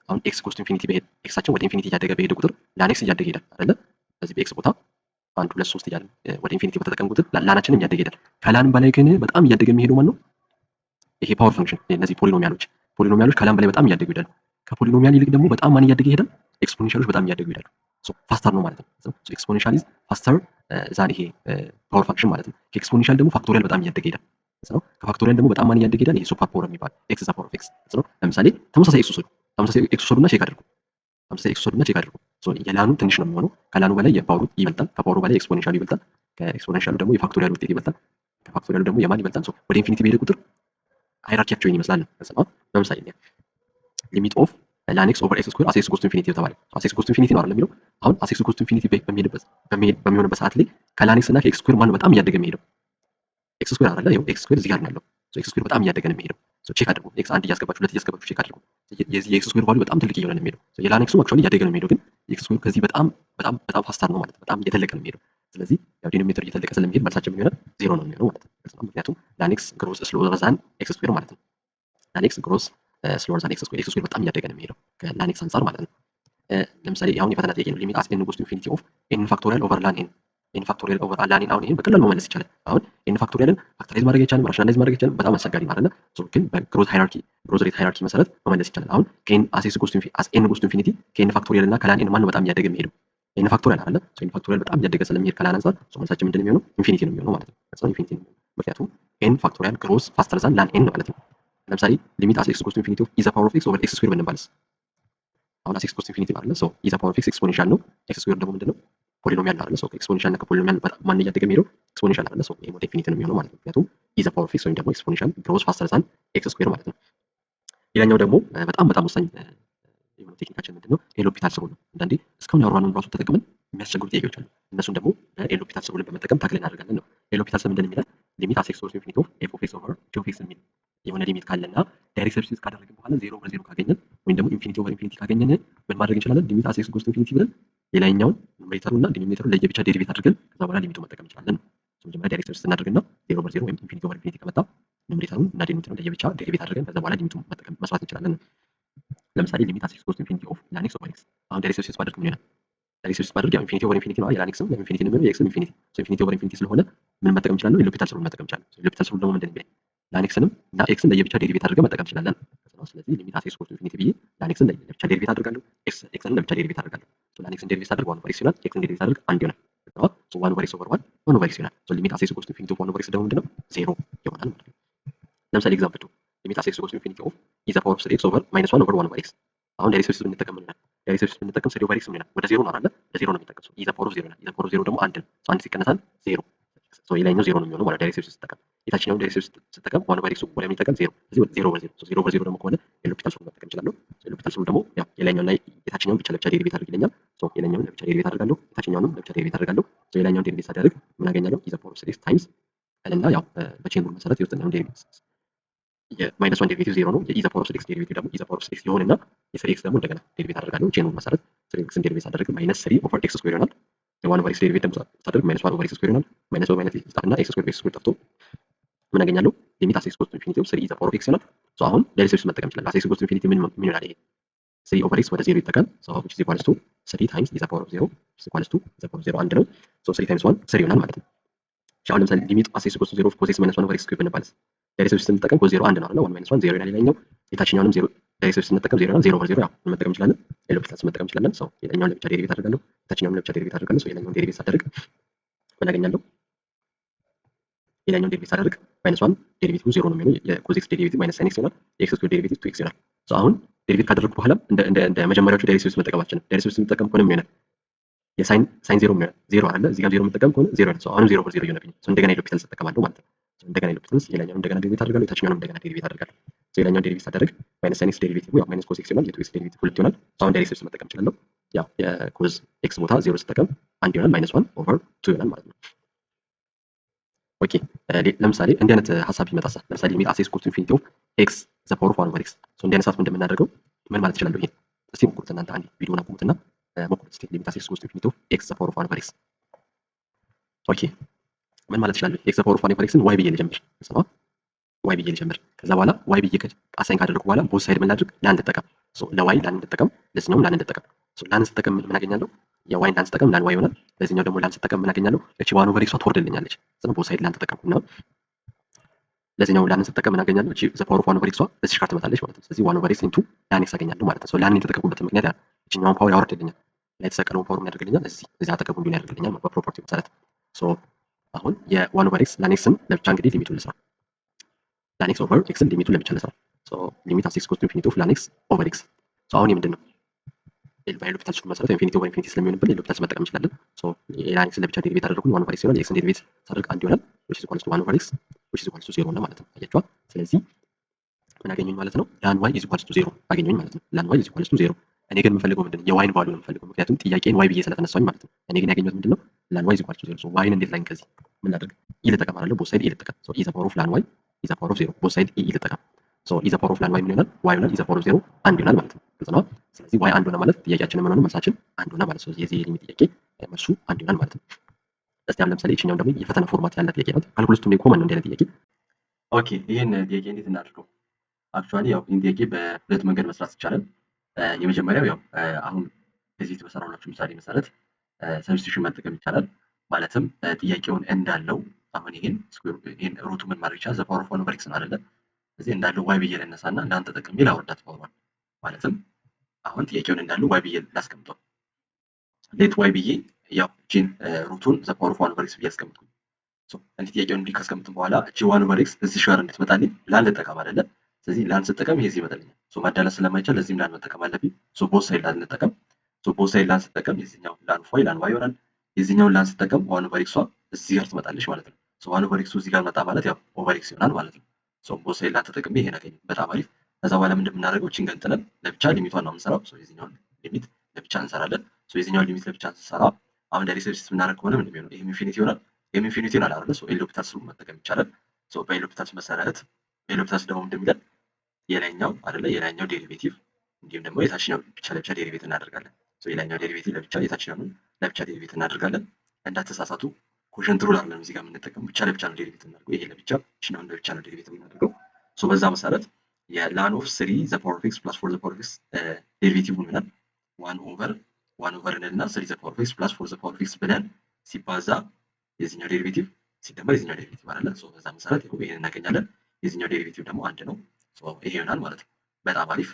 አሁን ኤክስ ጎስ ቱ ኢንፊኒቲ በሄድ ኤክሳችን ወደ ኢንፊኒቲ እያደገ በሄደ ቁጥር ላኔክስ እያደገ ይሄዳል አይደለ? በዚህ በኤክስ ቦታ 1 2 3 እያለ ወደ ኢንፊኒቲ በተጠቀም ቁጥር ላናችንም እያደገ ይሄዳል። ከላንም በላይ ግን በጣም እያደገ የሚሄደው ማን ነው? ይሄ ፓወር ፈንክሽን እነዚህ ፖሊኖሚያሎች ከላም በላይ በጣም እያደጉ ይሄዳሉ። ከፖሊኖሚያል ይልቅ ደግሞ በጣም ማን እያደገ ይሄዳል? ኤክስፖኔንሻሎች በጣም እያደጉ ይሄዳሉ። ፋስተር ነው ማለት ነው። ኤክስፖኔንሻል ኢዝ ፋስተር ዛን ይሄ ፓወር ፈንክሽን ማለት ነው። ከኤክስፖኔንሻል ደግሞ ፋክቶሪያል በጣም እያደገ ይሄዳል ነው። ከፋክቶሪያል ደግሞ በጣም ማን እያደገ ይሄዳል? ይሄ ሱፐር ፓወር የሚባል ኤክስ ዘ ፓወር ኦፍ ኤክስ ነው። ለምሳሌ ተመሳሳይ ኤክስ ወሰዱና ቼክ አድርጉ። የላኑ ትንሽ ነው የሚሆነው። ከላኑ በላይ የፓወሩ ይበልጣል። ከፓወሩ በላይ ኤክስፖኔንሻሉ ይበልጣል። ከኤክስፖኔንሻሉ ደግሞ የፋክቶሪያል ውጤት ይበልጣል። ከፋክቶሪያሉ ደግሞ የማን ይበልጣል? ወደ ኢንፊኒቲ በሄደ ቁጥር ሃይራርኪያቸው ይመስላል ነው። ለምሳሌ ሊሚት ኦፍ ላን ኤክስ ኦቨር ኤክስ ስኩዌር አስ ኤክስ ጎስ ቱ ኢንፊኒቲ ተባለ። አስ ኤክስ ጎስ ቱ ኢንፊኒቲ ነው አይደል የሚለው። አሁን አስ ኤክስ ጎስ ቱ ኢንፊኒቲ በሚሆንበት ሰዓት ላይ ከላን ኤክስ እና ከኤክስ ስኩዌር ማን በጣም እያደገ የሚሄደው? ኤክስ ስኩዌር አይደለ? ይኸው ኤክስ ስኩዌር እዚህ ጋር ነው ያለው። ኤክስ ስኩዌር በጣም እያደገ ነው የሚሄደው። ቼክ አድርጉ። ኤክስ 1 እያስገባችሁ 2 እያስገባችሁ ቼክ አድርጉ። የኤክስ ስኩዌር ቫልዩ በጣም ትልቅ እየሆነ ነው የሚሄደው። የላን ኤክሱ አክቹዋሊ እያደገ ነው የሚሄደው፣ ግን ኤክስ ስኩዌር ከዚህ በጣም ፋስተር ነው ማለት በጣም እየተለቀ ነው የሚሄደው። ስለዚህ ያው ዲኖሚኔተር እየተለቀ ስለሚሄድ መልሳችን የሚሆነው 0 ነው የሚሆነው ማለት ነው። ምክንያቱም ላን ኤክስ ግሮስ ስሎወር ዛን ኤክስ ስኩዌር ማለት ነው። ላን ኤክስ ግሮስ ስሎወር ዛን ኤክስ ስኩዌር በጣም እያደገ ነው የሚሄደው ከላን ኤክስ አንፃር ማለት ነው። ለምሳሌ አሁን የፈተና ጥያቄ ነው። ሊሚት አስ ኤን ጎስ ቱ ኢንፊኒቲ ኦፍ ኤን ፋክቶሪያል ኦቨር ላን ኤን አሁን ይሄን በቀላሉ መመለስ ይቻላል። አሁን ኤን ፋክቶሪያልን ፋክተራይዝ ማድረግ አይቻልም፣ ራሽናላይዝ ማድረግ አይቻልም። በጣም አስቸጋሪ ነው አይደል? ግን በግሮዝ ሬት ሃይራርኪ መሰረት መመለስ ይቻላል። አሁን ከኤን አስ ኤን ጎስ ቱ ኢንፊኒቲ ከኤን ፋክቶሪያል እና ከላን ኤን ማን በጣም እያደገ የሚሄደው? ኤን ፋክቶሪያል አይደለ? ኤን ፋክቶሪያል በጣም እያደገ ስለሚሄድ ከላን አንፃር መልሳችን ምንድን ነው የሚሆነው? ኢንፊኒቲ ነው የሚሆነው ማለት ነው። ኢንፊኒቲ ነው የሚሆነው ምክንያቱም ኤን ፋክቶሪያል ግሮስ ፋስተር ዛን ላን ኤን ማለት ነው። ለምሳሌ ሊሚት አስ ኤክስ ጎስ ቱ ኢንፊኒቲ ኦፍ ኢ ዘ ፓወር ኦፍ ኤክስ ኦቨር ኤክስ ስኩዌር ብንባልስ አሁን አስ ኤክስ ጎስ ቱ ኢንፊኒቲ ማለት ነው ኢ ዘ ፓወር ኦፍ ኤክስ ኤክስፖኔንሻል ነው። ኤክስ ስኩዌር ደግሞ ምንድነው? ፖሊኖሚያል ነው አይደለ? ኤክስፖኔንሻል እና ከፖሊኖሚያል በጣም ማን እያደገ የሚሄደው ኤክስፖኔንሻል አይደለ? ይሄ ወደ ኢንፊኒቲ ነው የሚሆነው ማለት ነው። ምክንያቱም ኢ ዘ ፓወር ኦፍ ኤክስ ወይም ደግሞ ኤክስፖኔንሻል ግሮስ ፋስተር ዛን ኤክስ ስኩዌር ማለት ነው። ሌላኛው ደግሞ በጣም ወሳኝ የሆነ ቴክኒካችን ምንድነው? ኤልሆፒታል ስሩል ነው። አንዳንዴ እስካሁን ያወራነውን ራሱ ተጠቅመን የሚያስቸግሩ ጥያቄዎች አሉ። እነሱን ደግሞ ኤልሆፒታል ስሩልን በመጠቀም ታክል እናደርጋለን ነው። ኤልሆፒታል ስሩል ምንድን የሚላል? ሊሚት አስ ኤክስ ጎስ ቱ ኢንፊኒቲ ኦፍ ኤፍ ኦፍ ኤክስ ኦቨር ጂ ኦፍ ኤክስ የሚል የሆነ ሊሚት ካለና ዳይሬክት ሰብስቲቱት ካደረግን በኋላ ዜሮ ኦቨር ዜሮ ካገኘን ወይም ደግሞ ኢንፊኒቲ ኦቨር ኢንፊኒቲ ካገኘን ምን ማድረግ እንችላለን? ሊሚት አስ ኤክስ ጎስ ቱ ኢንፊኒቲ ብለን የላይኛውን ኑሜሬተሩ እና ዲኖሚኔተሩ ለየብቻ ዴሪቬት አድርገን ከዛ በኋላ ሊሚቱን መጠቀም እንችላለን። መጀመሪያ ዳይሬክት ሰብስቲቱት እናደርግና ዜሮ ኦቨር ዜሮ ወይም ኢንፊኒቲ ኦቨር ኢንፊኒቲ ከመጣ ኑሜሬተሩን እና ዲኖሚኔተሩን ለየብቻ ዴሪቬት አድርገን ከዛ በኋላ ሊሚቱን መጠቀም መስራት እንችላለን። ለምሳሌ ሊሚት አስ ኤክስ ጎስ ቱ ኢንፊኒቲ ኦፍ ላን ኤክስ ኦቨር ኤክስ አሁን ዳይሬክት ሰብስቲቱት ባደርግ ምን ይሆናል? ዳይሬክት ሰብስቲቱት ባደርግ ያው ኢንፊኒቲ ኦቨር ኢንፊኒቲ ነው። የላን ኤክስም ኢንፊኒቲ ነው የሚሆነው የኤክስም ኢንፊኒቲ ኢንፊኒቲ ኦቨር ኢንፊኒቲ ስለሆነ ምን መጠቀም እንችላለን? ኤልሆፒታል ስሩል መጠቀም እንችላለን። ኤልሆፒታል ስሩል ደግሞ ምንድን ነው? ላን ኤክስንም እና ኤክስን ለየብቻ ዴሪቬት አድርገን መጠቀም እንችላለን። ስለዚህ ሊሚት አስ ኤክስ ጎስ ቱ ኢንፊኒቲ ብዬ ላን ኤክስን ለየብቻ ዴሪቬት አድርጋለሁ፣ ኤክስን ለብቻ ዴሪቬት አድርጋለሁ። ላን ኤክስን ዴሪቬት አድርግ ዋን ኦቨር ኤክስ ይሆናል። ኤክስን ዴሪቬት አድርግ አንድ ይሆናል። ዋን ኦቨር ኤክስ ኦቨር ዋን ኦቨር ኤክስ ይሆናል። ሊሚት አስ ኤክስ ጎስ ቱ ኢንፊኒቲ ኦፍ ዋን ኦቨር ኤክስ ደግሞ ምንድነው? ዜሮ ይሆናል ማለት ነው። ለምሳሌ ኤግዛምፕል 2 ሊሚት አስ ኤክስ ጎስ ቱ ኢንፊኒቲ ኦፍ ኢ ዘ ፓወር ኦፍ 3x ኦቨር ማይነስ 1 ኦቨር 1 ኦቨር ኤክስ አሁን ዳይሬክት ሰብስቲቱት ብንጠቀም ምን ይሆናል? ዳይሬክት ሰብስቲቱት ብንጠቀም 3 ኦቨር ኤክስ ምን ይሆናል? ወደ ዜሮ ነው አይደለ? ለዜሮ ነው የሚጠቀም ኢ ዘ ፓወር ኦፍ 0 ይሆናል። ኢ ዘ ፓወር ኦፍ 0 ደግሞ አንድ ነው። አንድ ሲቀነሳል ዜሮ የላይኛው ዜሮ ነው የሚሆነው ማለት ዳይሬክት ሰብስቲቱት ስትጠቀም የታችኛው ዳይሬክት ሰብስቲቱት ስትጠቀም ዋን ኦቨር ኤክስ ወደ የሚጠቀም ዜሮ ስለዚህ ዜሮ ኦቨር ዜሮ ዜሮ ኦቨር ዜሮ ደግሞ ከሆነ ኤልሆፒታል ስሩል መጠቀም እችላለሁ። ኤልሆፒታል ስሩል ደግሞ ያው የላይኛውን ላይ የታችኛውን ብቻ ለብቻ ዴሪቬት አድርግ ይለኛል። የላይኛውን ለብቻ ዴሪቬት አድርጋለሁ፣ የታችኛውንም ለብቻ ዴሪቬት አድርጋለሁ። የላይኛውን ዴሪቬት ሳደርግ ምን አገኛለሁ? ኢ ዘ ፓወር ኦፍ 3 ታይምስ እና ያው በቼን ሩል መሰረት የውስጠኛውን ዴሪቬት የማይነስ 1 ዴሪቬቲቭ ዜሮ ነው። የኢ ዘ ፓወር ኦፍ 6 ዴሪቬቲቭ ደግሞ ኢ ዘ ፓወር ኦፍ 6 ይሆንና የ3x ደግሞ እንደገና ዴሪቬት አደርጋለሁ። ቼን ሩል መሰረት 3xን ዴሪቬት ሳደርግ ማይነስ 3 ኦቨር ኤክስ ስኩዌር ይሆናል። ዋን ኦቨር ኤክስ ዴሪቬት ደግሞ ሳደርግ ማይነስ 1 ኦቨር ኤክስ ስኩዌር ይሆናል። ማይነስ በማይነስ ይጣፍና ኤክስ ስኩዌር በኤክስ ስኩዌር ጠፍቶ ምን አገኛለሁ? ሊሚት አስ ኤክስ ጎስ ቱ ኢንፊኒቲ ኦፍ 3 ኢ ዘ ፓወር ኦፍ ኤክስ ይሆናል። አሁን ዳይሬክት ሰብስቲቱት መጠቀም ይችላል። አስ ኤክስ ጎስ ቱ ኢንፊኒቲ ምን ይሆናል? ይሄ 3 ኦቨር ኤክስ ወደ 0 ይጠቃል። which is equals to 3 times ኢ ዘ ፓወር ኦፍ 0 is equals to ኢ ዘ ፓወር ኦፍ 0 አንድ ነው። 3 times 1 3 ይሆናል ማለት ነው። አሁን ለምሳሌ ሊሚት አስ ኤክስ ጎስ ቱ 0 ኦፍ ኮስ ኤክስ ማይነስ 1 ኦቨር ኤክስ ስኩዌር ብንባልስ ዳይሬክት ሰብስቲቱት ስንጠቀም ኮስ 0 አንድ ነው አይደል? 1 ማይነስ 1 0 ይሆናል። ሌላኛው የታችኛውንም 0 ዳይሬክት ሰብስቲቱት ስንጠቀም 0 ይሆናል። 0 ኦቨር 0 ያው መጠቀም እንችላለን። ኤልሆፒታል ስሩል መጠቀም እንችላለን። የላይኛውን ለብቻ ዴሪቬት አደርጋለሁ፣ የታችኛውን ለብቻ ዴሪቬት አደርጋለሁ። የላይኛውን ዴሪቬት ሳደርግ ምን አገኛለሁ? የላይኛውን ዴሪቬት ሳደርግ ማይነስ 1 ዴሪቬቲቭ 0 ነው የሚሆነው። የኮስ ኤክስ ዴሪቬቲቭ ማይነስ ሳይን ኤክስ ይሆናል። የኤክስ ስኩዌር ዴሪቬቲቭ 2x ይሆናል። አሁን ዴሪቬት ካደረግኩ በኋላ እንደ መጀመሪያዎቹ ዳይሬክት ሰብስቲቱት መጠቀማችን ዳይሬክት ሰብስቲቱት መጠቀም ከሆነ ምን ይሆናል? የሳይን ዜሮ ይሆናል። ዜሮ አይደለ? እዚህ ጋር ዜሮ መጠቀም ከሆነ ዜሮ ይሆናል። አሁንም 0 ኦቨር 0 ይሆንብኝ። እንደገና ኤልሆፒታል እጠቀማለሁ ማለት ነው። እንደገና ኤልሆፒታል የላይኛውን እንደገና ዴሪቬት አደርጋለሁ፣ የታችኛውን እንደገና ዴሪቬት አደርጋለሁ። የላይኛውን ዴሪቬት ሳደርግ ማይነስ ሳይን ኤክስ ዴሪቬቲቭ ያው ማይነስ ኮስ ኤክስ ይሆናል። የ2x ዴሪቬቲቭ 2 ይሆናል። አሁን ዳይሬክት ሰብስቲቱት መጠቀም እችላለሁ። ያው የኮስ ኤክስ ቦታ 0 ስጠቀም 1 ይሆናል። ማይነስ 1 ኦቨር 2 ይሆናል ማለት ነው። ኦኬ ለምሳሌ እንዲህ አይነት ሐሳብ ቢመጣሳ ለምሳሌ ሊሚት አስ ኤክስ ጎስ ቱ ኢንፊኒቲ ኦፍ ኤክስ ዘ ፓወር ኦፍ 1 ኦቨር ኤክስ እንዲህ አይነት ሰዓት እንደምናደርገው ምን ማለት እችላለሁ? ይሄን እስቲ ሞክሩት እናንተ አንዴ ቪዲዮውን አቁሙትና ሞክሩት እስቲ። ሊሚት አስ ኤክስ ጎስ ቱ ኢንፊኒቲ ኦፍ ኤክስ ዘ ፓወር ኦፍ 1 ኦቨር ኤክስ ኦኬ ምን ማለት እችላለሁ? ኤክስ ዘ ፓወር ኦፍ 1 ኦቨር ኤክስን ዋይ ብዬ ልጀምር ዋይ ብዬ ልጀምር። ከዛ በኋላ ዋይ ብዬ አሳይን ካደረኩ በኋላ ቦት ሳይድ ምን ላድርግ? ላን ልጠቀም። ለዋይ ላን ልጠቀም፣ ለዚህኛውም ላን ልጠቀም። ላን ስጠቀም ምን አገኛለሁ? የዋይን ላን ስጠቀም ላን ዋይ ይሆናል። ለዚህኛው ደግሞ ላን ስጠቀም ምን አገኛለሁ? እቺ 1 ኦቨር ኤክሷ ትወርድልኛለች። ስለዚህ ቦት ሳይድ ላን ተጠቀምኩና ለዚህኛው ላን ስጠቀም ምን አገኛለሁ? እቺ ዘ ፓወር ኦፍ 1 ኦቨር ኤክሷ እዚህ ጋር ትመጣለች ማለት ነው። ስለዚህ 1 ኦቨር ኤክስ ኢንቱ ላን ኤክስ አገኛለሁ ማለት ነው። ላን የተጠቀምኩበት ምክንያት ያ እቺኛውን ፓወር ያወርድልኛል፣ ላይ የተሰቀለውን ፓወር ምን ያደርግልኛል? እዚህ አጠገቡ እንዲሆን ያደርግልኛል በፕሮፐርቲው መሰረት። አሁን የ1 ኦቨር ኤክስ ላን ኤክስን ለብቻ እንግዲህ ሊሚቱን ልስራ። ላን ኤክስ ኦቨር ኤክስን ሊሚቱን ለብቻ ልስራ። ሊሚት አስ ኤክስ ጎስ ቱ ኢንፊኒቲ ኦፍ ላን ኤክስ ኦቨር ኤክስ አሁን ምንድን ነው በኤልሆፒታል ስሩል መሰረት ኢንፊኒቲ ኦቨር ኢንፊኒቲ ስለሚሆንብን ኤልሆፒታል መጠቀም እንችላለን። የላን ኤክስን ለብቻ ዴሪቬት አደረግኩኝ 1 ኦቨር ኤክስ ይሆናል። የኤክስን ዴሪቬት ሳደርግ አንድ ይሆናል which is equals to 1 over x which is equals to 0 ነው ማለት ነው። አያችኋ? ስለዚህ ምን አገኘሁኝ ማለት ነው? ላን y is equals to 0 አገኘሁኝ ማለት ነው። ላን y is equals to 0 እኔ ግን የምፈልገው ምንድነው? የዋይን ቫልዩ ነው የምፈልገው፣ ምክንያቱም ጥያቄን ዋይ ብዬ ስለተነሳሁኝ ማለት ነው። እኔ ግን ያገኘሁት ምንድነው? ላን y is equals to 0 ዋይን እንዴት ላይን ከዚህ ምን ላድርግ? ኢ ልጠቀም አይደለ? ቦት ሳይድ ኢ ልጠቀም። ኢ ዘ ፓወር ኦፍ ላን y ኢ ዘ ፓወር ኦፍ 0 ቦት ሳይድ ኢ ልጠቀም። ኢ ዘ ፓወር ኦፍ ላን y ምን ይሆናል? y ይሆናል ኢ ዘ ፓወር ኦፍ 0 አንድ ይሆናል ማለት ነው። ግልጽ ነው። ስለዚህ y አንድ ሆነ ማለት ጥያቄያችን ምን ሆነ? መልሳችን አንድ ሆነ ማለት ነው። የዚህ የሊሚት ጥያቄ መልሱ አንድ ይሆናል ማለት ነው። እስቲ አሁን ለምሳሌ እቺኛው ደግሞ የፈተና ፎርማት ያለ ጥያቄ ነው። ካልኩለስቱም ኮመን ነው እንደ ጥያቄ። ኦኬ ይሄን ጥያቄ እንዴት እናድርገው? አክቹአሊ ያው ይሄን ጥያቄ በሁለት መንገድ መስራት ይቻላል። የመጀመሪያው ያው አሁን እዚህ በሰራሁላችሁ ምሳሌ መሰረት ሰብስቲቱሽን መጠቀም ይቻላል። ማለትም ጥያቄውን እንዳለው አሁን ይሄን ሩቱ ምን ማድረግ ይቻላል? ዘ ፓወር ኦፍ 1 ኦቨር ኤክስ ነው አይደለ? እዚህ እንዳለው ዋይ ብዬ ልነሳና እንዳንተ ተጠቅሜ ላወርዳት ፓወሯን። ማለትም አሁን ጥያቄውን እንዳለው ዋይ ብዬ ላስቀምጠው። ሌት ዋይ ብዬ ያው ጂን ሩቱን ዘ ፓወር ኦፍ ዋን ኦቨር ኤክስ ብዬ አስቀምጥኩኝ። እንዲህ ጥያቄውን እንዲህ ካስቀምጥን በኋላ እቺ ዋን ኦቨር ኤክስ እዚህ ጋር እንድትመጣልኝ ላን ልጠቀም አይደለ? ስለዚህ ላን ስጠቀም ይሄ እዚህ ይመጣልኛል። ማዳለስ ስለማይቻል ለዚህም ላን መጠቀም አለብኝ። ቦት ሳይድ ላን ልጠቀም። ቦት ሳይድ ላን ስጠቀም የዚህኛው ላን ፎይ ላን ዋይ ይሆናል። የዚህኛውን ላን ስጠቀም ዋን ኦቨር ኤክሷ እዚህ ጋር ትመጣለች ማለት ነው። ዋን ኦቨር ኤክሱ እዚህ ጋር መጣ ማለት ያው ኦቨር ኤክስ ይሆናል ማለት ነው። ቦት ሳይድ ላን ተጠቅሜ ይሄን አገኘ። በጣም አሪፍ። ከዛ በኋላ ምንድን የምናደርገው እቺን ገንጥለን ለብቻ ሊሚቷን ነው የምንሰራው። የዚህኛውን ሊሚት ለብቻ እንሰራለን። የዚህኛውን ሊሚት ለብቻ እንሰራ አሁን ዳይሬክት ሰብስቲት የምናደርግ ከሆነ ምንድን ነው ይሄም ኢንፊኒቲ ይሆናል። ይሄም ኢንፊኒቲ ይሆናል አይደል? ኤልሆፒታልስ መጠቀም ይቻላል። በኤልሆፒታልስ መሰረት ኤልሆፒታልስ ደግሞ ምንድን የሚለን የላይኛው አይደለ? የላይኛው ዴሪቬቲቭ እንዲሁም ደግሞ የታችኛው ብቻ ለብቻ ዴሪቬት እናደርጋለን። የላይኛው ዴሪቬቲቭ ለብቻ የታችኛውን ለብቻ ዴሪቬት እናደርጋለን። እንዳትሳሳቱ ኮሸንት ሩል አይደለም እዚህ ጋር የምንጠቀም ብቻ ለብቻ ነው ዴሪቬት የምናደርገው። ይሄ ለብቻ እችኛውን ለብቻ ነው ዴሪቬት የምናደርገው። በዛ መሰረት የላን ኦፍ 3 ዘ ፓወር ኦፍ ኤክስ ፕላስ 4 ዘ ፓወር ኦፍ ኤክስ ዴሪቬቲቭ ይሆናል 1 ኦቨር እንልና 3 ዘ ፓወር ኦፍ ኤክስ ፕላስ 4 ዘ ፓወር ኦፍ ኤክስ ብለን ሲባዛ የዚህኛው ዴሪቬቲቭ ሲደመር የዚህኛው ዴሪቬቲቭ አለ። በዛ መሰረት ይሄን እናገኛለን። የዚህኛው ዴሪቬቲቭ ደግሞ አንድ ነው። ይሄ ይሆናል ማለት ነው። በጣም አሪፍ።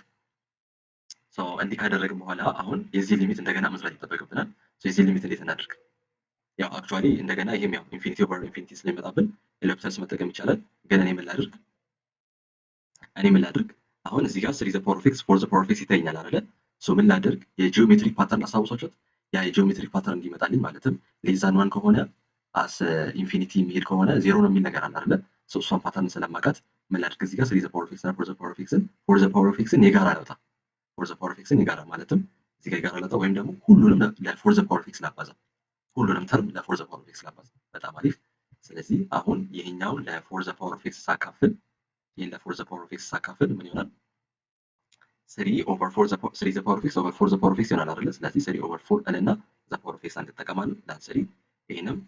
እንዲህ ካደረግን በኋላ አሁን የዚህ ሊሚት እንደገና መስራት ይጠበቅብናል። የዚህ ሊሚት እንዴት እናደርግ? ያው አክቹአሊ እንደገና ይሄም ያው ኢንፊኒቲ ኦቨር ኢንፊኒቲ ስለሚመጣብን ኤልሆፒታልስ መጠቀም ይቻላል። ግን እኔ ምን ላድርግ? አሁን እዚህ ጋር 3 ዘ ፓወር ኦፍ ኤክስ 4 ዘ ፓወር ኦፍ ኤክስ ይታየኛል አይደለ? ምን ላድርግ? የጂኦሜትሪክ ፓተርን አስታውሳችሁት? ያ የጂኦሜትሪክ ፓተርን እንዲመጣልኝ ማለትም ሌዛን ዋን ከሆነ አስ ኢንፊኒቲ የሚሄድ ከሆነ ዜሮ ነው የሚል ነገር አለ አይደለ? እሷን ፓተርን ስለማውቃት ምን ላድርግ? እዚህ ጋር 3 ዘ ፓወር ኦፍ ኤክስ እና 4 ዘ ፓወር ኦፍ ኤክስን 4 ዘ ፓወር ኦፍ ኤክስን የጋራ ላውጣ። 4 ዘ ፓወር ኦፍ ኤክስን የጋራ ማለትም እዚህ ጋር የጋራ ላውጣ ወይም ደግሞ ሁሉንም ለ4 ዘ ፓወር ኦፍ ኤክስ ላባዛ። ሁሉንም ተርም ለ4 ዘ ፓወር ኦፍ ኤክስ ላባዛ። በጣም አሪፍ። ስለዚህ አሁን ይሄኛውን ለ4 ዘ ፓወር ኦፍ ኤክስ ሳካፍል ይሄን ለ4 ዘ ፓወር ኦፍ ኤክስ ሳካፍል ምን ይሆናል? 3 ኦቨር 4 ዘ ፓወር ኦፍ ኤክስ ኦቨር 4 ዘ ፓወር ኦፍ ኤክስ ይሆናል አይደለ? ስለዚህ 3 ኦቨር 4 እልና ዘ ፓወር ኦፍ ኤክስ አንድ ተጠቀማለሁ ላን 3 ይሄንም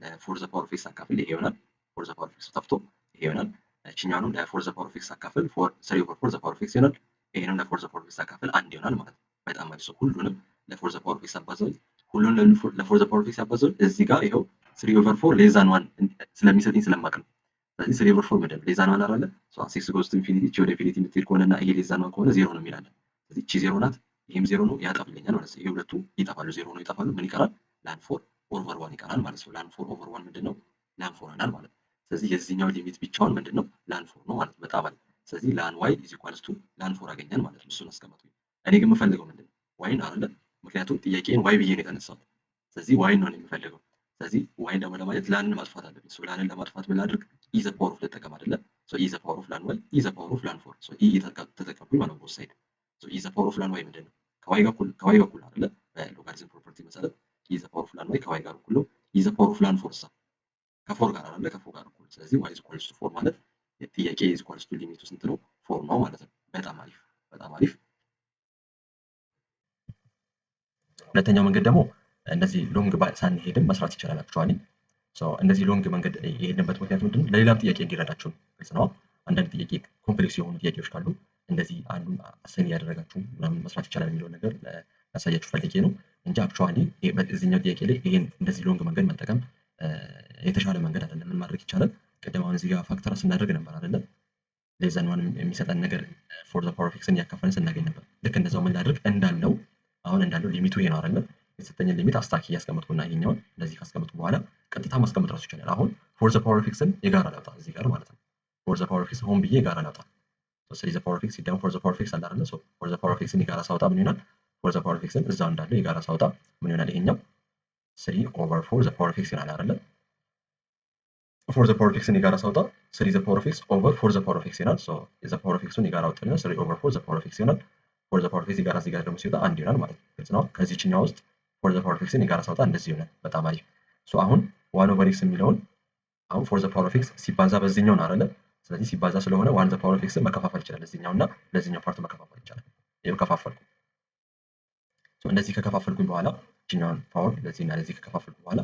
ለ4 ዘ ፓወር ኦፍ ኤክስ ሳካፍል ይሄ ይሆናል። 4 ዘ ፓወር ኦፍ ኤክስ ጠፍቶ ይሄ ይሆናል። እቺኛውንም ለ4 ዘ ፓወር ኦፍ ኤክስ ሳካፍል 3 ኦቨር 4 ዘ ፓወር ኦፍ ኤክስ ይሆናል። ይሄንም ለ4 ዘ ፓወር ኦፍ ኤክስ ሳካፍል አንድ ይሆናል ማለት ነው። በጣም አሪፍ። ሁሉንም ለ4 ዘ ፓወር ኦፍ ኤክስ አባዛው ሁሉንም ለ4 ዘ ፓወር ኦፍ ኤክስ አባዛው እዚህ ጋር ይሄው 3 ኦቨር 4 ሌስ ዛን 1 ስለሚሰጥኝ ስለማቅ ነው። ስለዚህ 3 ኦቨር 4 ምንድን ነው ሌስ ዛን 1 አይደለ? ኤክስ ጎስ ቱ ኢንፊኒቲ እቺ ወደ ኢንፊኒቲ የምትሄድ ከሆነና ይሄ ሌስ ዛን 1 ከሆነ ዜሮ ነው የሚላለን። ስለዚህ እቺ ዜሮ ናት፣ ይሄም ዜሮ ነው፣ ያጠፍልኛል ማለት ነው። ይሄ ሁለቱ ይጠፋሉ፣ ዜሮ ነው ይጠፋሉ። ምን ይቀራል? ላን 4 ኦቨር 1 ይቀራል ማለት ነው። ላን 4 ኦቨር 1 ምንድነው? ላን 4 ይሆናል ማለት ነው። ስለዚህ የዚህኛው ሊሚት ብቻውን ምንድነው? ላን 4 ነው ማለት ነው። በጣም አሪፍ። ስለዚህ ላን ዋይ ኢዝ ኢኳልስ ቱ ላን 4 አገኘን ማለት ነው። እሱን አስቀመጥኩኝ። እኔ ግን የምፈልገው ምንድነው? ዋይን አይደለ? ምክንያቱም ጥያቄን ዋይ ብዬ ነው የተነሳሁት። ስለዚህ ዋይን ነው የምፈልገው። ስለዚህ ዋይን ደግሞ ለማግኘት ላንን ማጥፋት አለብኝ። ላንን ለማጥፋት ምን ላድርግ? ኢ ዘ ፓወር ኦፍ ልጠቀም አይደለ? ኢ ዘ ፓወር ኦፍ ላን ዋይ ኢ ዘ ፓወር ኦፍ ላን 4 ኢ ተጠቀምኩኝ ማለት ነው። ቦት ሳይድ ኢ ዘ ፓወር ኦፍ ላን ዋይ ምንድነው? ከዋይ በኩል አይደለ? በሎጋሪዝም ፕሮፐርቲ መሰረት ኢ ዘ ፓወር ኦፍ ላን ዋይ ከዋይ ጋር እኩል ነው። ኢ ዘ ፓወር ኦፍ ላን 4 ከ4 ጋር አይደለ? ከ4 ጋር እኩል። ስለዚህ ዋይ ኢዝ ኢኳልስ ቱ 4 ማለት ጥያቄ ኢዝ ኢኳልስ ቱ ሊሚቱ ስንት ነው? 4 ነው ማለት ነው። በጣም አሪፍ፣ በጣም አሪፍ። ሁለተኛው መንገድ ደግሞ እንደዚህ ሎንግ ሳንሄድም መስራት ይቻላል። አክቹዋሊ እንደዚህ ሎንግ መንገድ የሄድንበት ምክንያት ምንድነው? ለሌላም ጥያቄ እንዲረዳችሁ ግልጽ ነው። አንዳንድ ጥያቄ ኮምፕሌክስ የሆኑ ጥያቄዎች ካሉ እንደዚህ አንዱን አሰን እያደረጋችሁ ምናምን መስራት ይቻላል የሚለውን ነገር ላሳያችሁ ፈልጌ ነው እንጂ አክቹዋሊ እዚህኛው ጥያቄ ላይ ይሄን እንደዚህ ሎንግ መንገድ መጠቀም የተሻለ መንገድ አይደለም። ምን ማድረግ ይቻላል? ቅድም አሁን እዚህ ጋር ፋክተር ስናደርግ ነበር አይደለም? ሌዛን ዋን የሚሰጠን ነገር ፎር ዘ ፓወር ኦፍ ኤክስን እያካፈልን ስናገኝ ነበር። ልክ እንደዛው ምን ላድርግ? እንዳለው ሊሚቱ ይሄ ነው አይደለም? የተሰጠኝን ሊሚት አስታኪ እያስቀመጥኩና ይሄኛውን እንደዚህ ካስቀመጥኩ በኋላ ቀጥታ ማስቀመጥ ራሱ ይቻላል። አሁን ፎር ዘ ፓወር ኦፍ ኤክስን የጋራ ላውጣ እዚህ ጋር ማለት ነው። ፎር ዘ ፓወር ኦፍ ኤክስ ሆን ብዬ የጋራ ላውጣ። ስሪ ዘ ፓወር ኦፍ ኤክስ ሲደመር ፎር ዘ ፓወር ኦፍ ኤክስ አለ አይደለ? ፎር ዘ ፓወር ኦፍ ኤክስን የጋራ ሳውጣ ምን ይሆናል? ፎር ዘ ፓወር ኦፍ ኤክስን እዛው እንዳለው የጋራ ሳውጣ ምን ይሆናል? ይሄኛው 3 ኦቨር 4 ዘ ፓወር ኦፍ ኤክስ ይሆናል አይደለ? ፎር ዘ ፓወር ኦፍ ኤክስን የጋራ ሳውጣ 3 ዘ ፓወር ኦፍ ኤክስ ኦቨር 4 ዘ ፓወር ኦፍ ኤክስ ይሆናል። ዘ ፓወር ኦፍ ኤክስን የጋራ አውጥተን 3 ኦቨር 4 ዘ ፓወር ኦፍ ኤክስ ይሆናል። ፎር ዘ ፓወር ኦፍ ኤክስ የጋራ እዚህ ጋር ደግሞ ሲወጣ አንድ ይሆናል ማለት ነው። ግልጽ ነው። ከዚህኛው ውስጥ ፎር ዘ ፓወር ኦፍ ኤክስን የጋራ ሳውጣ እንደዚህ ይሆናል። በጣም አሪፍ። አሁን 1 ኦቨር ኤክስ የሚለውን አሁን ፎር ዘ ፓወር ኦፍ ኤክስ ሲባዛ በዚህኛው ነው አይደለ? ስለዚህ ሲባዛ ስለሆነ 1 ዘ ፓወር ኦፍ ኤክስን መከፋፈል ይችላል። ለዚህኛውና ለዚህኛው ፓርት መከፋፈል ይቻላል። ይሄው ከፋፈልኩ። እንደዚህ ከከፋፈልኩኝ በኋላ እቺኛውን ፓወር ለዚህና ለዚህ ከከፋፈልኩ በኋላ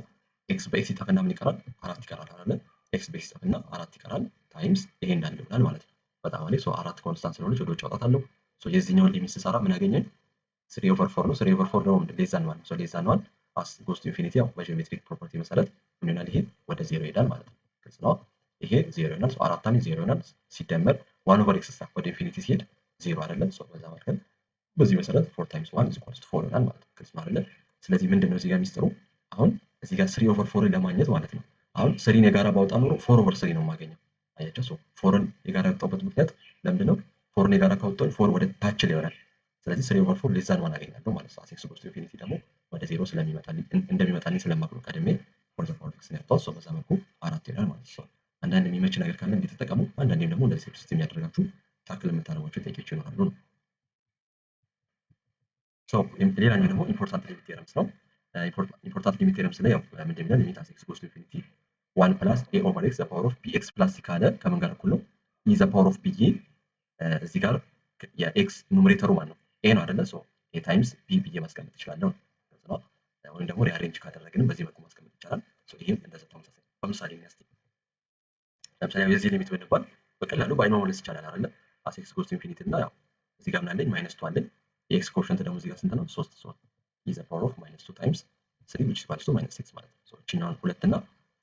ኤክስ በኤክስ ይጠፋና ምን ይቀራል? 4 ይቀራል አይደለ? ኤክስ በኤክስ ይጠፋና 4 ይቀራል ታይምስ ይሄ እንዳለ ይሆናል ማለት ነው። በጣም አሪፍ። 4 ኮንስታንት ስለሆነች ወደ ውጭ አውጣታለሁ። የዚህኛውን ሊሚት ስሰራ ምን አገኘኝ? 3 ኦቨር 4 ነው። 3 ኦቨር 4 ደግሞ ሌስ ዛን 1 ነው። ሌስ ዛን 1 አስ ጎስ ቱ ኢንፊኒቲ ያው በጂኦሜትሪክ ፕሮፐርቲ መሰረት ምን ይሆናል? ይሄ ወደ 0 ይሄዳል ማለት ነው። ግልጽ ነው። ይሄ 0 ይሆናል። 4 ታይምስ 0 ይሆናል ሲደመር 1 ኦቨር ኤክስ ወደ ኢንፊኒቲ ሲሄድ 0 አይደለም? በዛ ማለት በዚህ መሰረት 4 ታይምስ 1 is equals to 4 ይሆናል ማለት ነው። ግልጽ ነው አይደል? ስለዚህ ምንድነው እዚህ ጋር ሚስጥሩ? አሁን እዚህ ጋር 3/4 ለማግኘት ማለት ነው። አሁን 3ን የጋራ ባወጣ ኖሮ 4/3 ነው የማገኘው። አያቸው ሶ 4ን የጋራ ያወጣሁበት ምክንያት ለምንድነው? 4ን የጋራ ካወጣሁ 4 ወደ ታች ላይ ይሆናል። ስለዚህ 3/4 ሌስ ዛን 1 አገኛለሁ ማለት ነው። ኤክስ ጎስ ቱ ኢንፊኒቲ ደግሞ ወደ 0 ስለሚመጣልኝ እንደሚመጣልኝ ስለማውቅ ነው ቀድሜ ፎር ዘ ፓወር ኤክስ ነው ያወጣሁት። በዛ መልኩ 4 ይሆናል ማለት ነው። አንዳንድ የሚመች ነገር ካለ እንዲተጠቀሙ፣ አንዳንዴም ደግሞ እንደዚህ ሲስተም ያደረጋችሁ ታክል የምታደርጓቸው ጥያቄዎች ይኖራሉ ነው። ሌላኛው ደግሞ ኢምፖርታንት ሊሚት ቴረምስ ነው። ኢምፖርታንት ሊሚት ቴረምስ ላይ ያው ምንድን ነው ሊሚት ኤክስ ጎስ ቱ ኢንፊኒቲ 1 ፕላስ ኤ ኦቨር ኤክስ ዘ ፓወር ኦፍ ቢ ኤክስ ፕላስ ካለ ከምን ጋር እኩል ነው? ኢ ዘ ፓወር ኦፍ ቢ እዚህ ጋር የኤክስ ኑሜሬተሩ ማን ነው? ኤ ነው አይደለ? ሶ ኤ ታይምስ ቢ ብዬ ማስቀመጥ እችላለሁ ነው። ወይም ደግሞ ሪአሬንጅ ካደረግንም በዚህ መልኩ ማስቀመጥ ይቻላል። ሶ ይሄም እንደዛ ተመሳሳይ። በምሳሌ እንያስቲ ለምሳሌ የዚህ ሊሚት ብንባል በቀላሉ ባይኖር መመለስ ይቻላል አይደለ? አስ ኤክስ ጎስ ቱ ኢንፊኒቲ እና ያው እዚህ ጋር ምን አለኝ? ማይነስ 2 አለኝ። የኤክስ ኮኤፊሽንት ደግሞ እዚህ ጋር ስንት ነው? 3 ሶ ኢ ዘ ፓወር ኦፍ ማይነስ 2 ታይምስ 3 which equals to minus 6 ማለት ነው። ሶ እቺኛውን 2 እና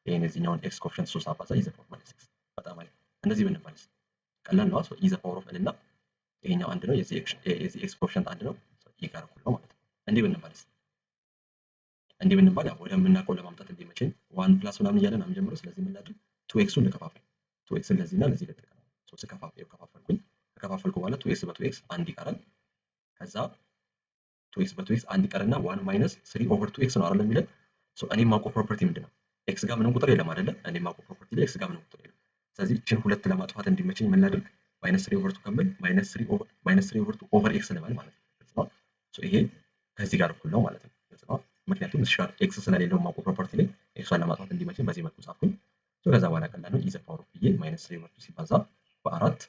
ይሄን እዚህኛውን ኤክስ ኮኤፊሽንት 3 አባዛ ኢ ዘ ፓወር ማይነስ 6 በጣም አሪፍ። እንደዚህ ብንባልስ ቀላል ነው። ሶ ኢ ዘ ፓወር ኦፍ እና ይሄኛው አንድ ነው። የዚህ ኤክስ ኮኤፊሽንት አንድ ነው። ኢ ጋር እኩል ነው ማለት ነው። እንዲህ ብንባልስ እንዲህ ብንባል ያው ወደምናውቀው ለማምጣት እንዲመቸኝ 1 ፕላስ ምናምን እያለን አሁን ጀምሮ ስለዚህ ምን ላድርግ? 2ኤክሱን ልከፋፍል። 2ኤክስን ለዚህና ለዚህ ልጠቀም። ሶ ከፋፈልኩኝ ከከፋፈልኩ በኋላ 2ኤክስ በ2ኤክስ አንድ ይቀራል። ከዛ 2ኤክስ በ2ኤክስ አንድ ይቀርና 1 ማይነስ 3 ኦቨር 2ኤክስ ነው አይደል የሚለን። ሶ እኔ የማውቀው ፕሮፐርቲ ምንድነው? ኤክስ ጋር ምንም ቁጥር የለም አይደለ? እኔ የማውቀው ፕሮፐርቲ ላይ ኤክስ ጋር ምንም ቁጥር የለም። ስለዚህ እቺን ሁለት ለማጥፋት እንዲመቸኝ ምን ላድርግ? ማይነስ 3 ኦቨር 2 ከምል ማይነስ 3 ኦቨር 2 ኦቨር ኤክስ ልበል ማለት ነው። ሶ ይሄ ከዚህ ጋር እኩል ነው ማለት ነው። ምክንያቱም እዚህ ጋር ኤክስ ስለሌለው የማውቀው ፕሮፐርቲ ላይ ኤክሷን ለማጥፋት እንዲመቸኝ በዚህ መልኩ ጻፍኩኝ። ከዛ በኋላ ቀላል ነው። ኢ ዘ ፓወር ኦፍ ብዬ ማይነስ 3 ኦቨር 2 ሲባዛ በ4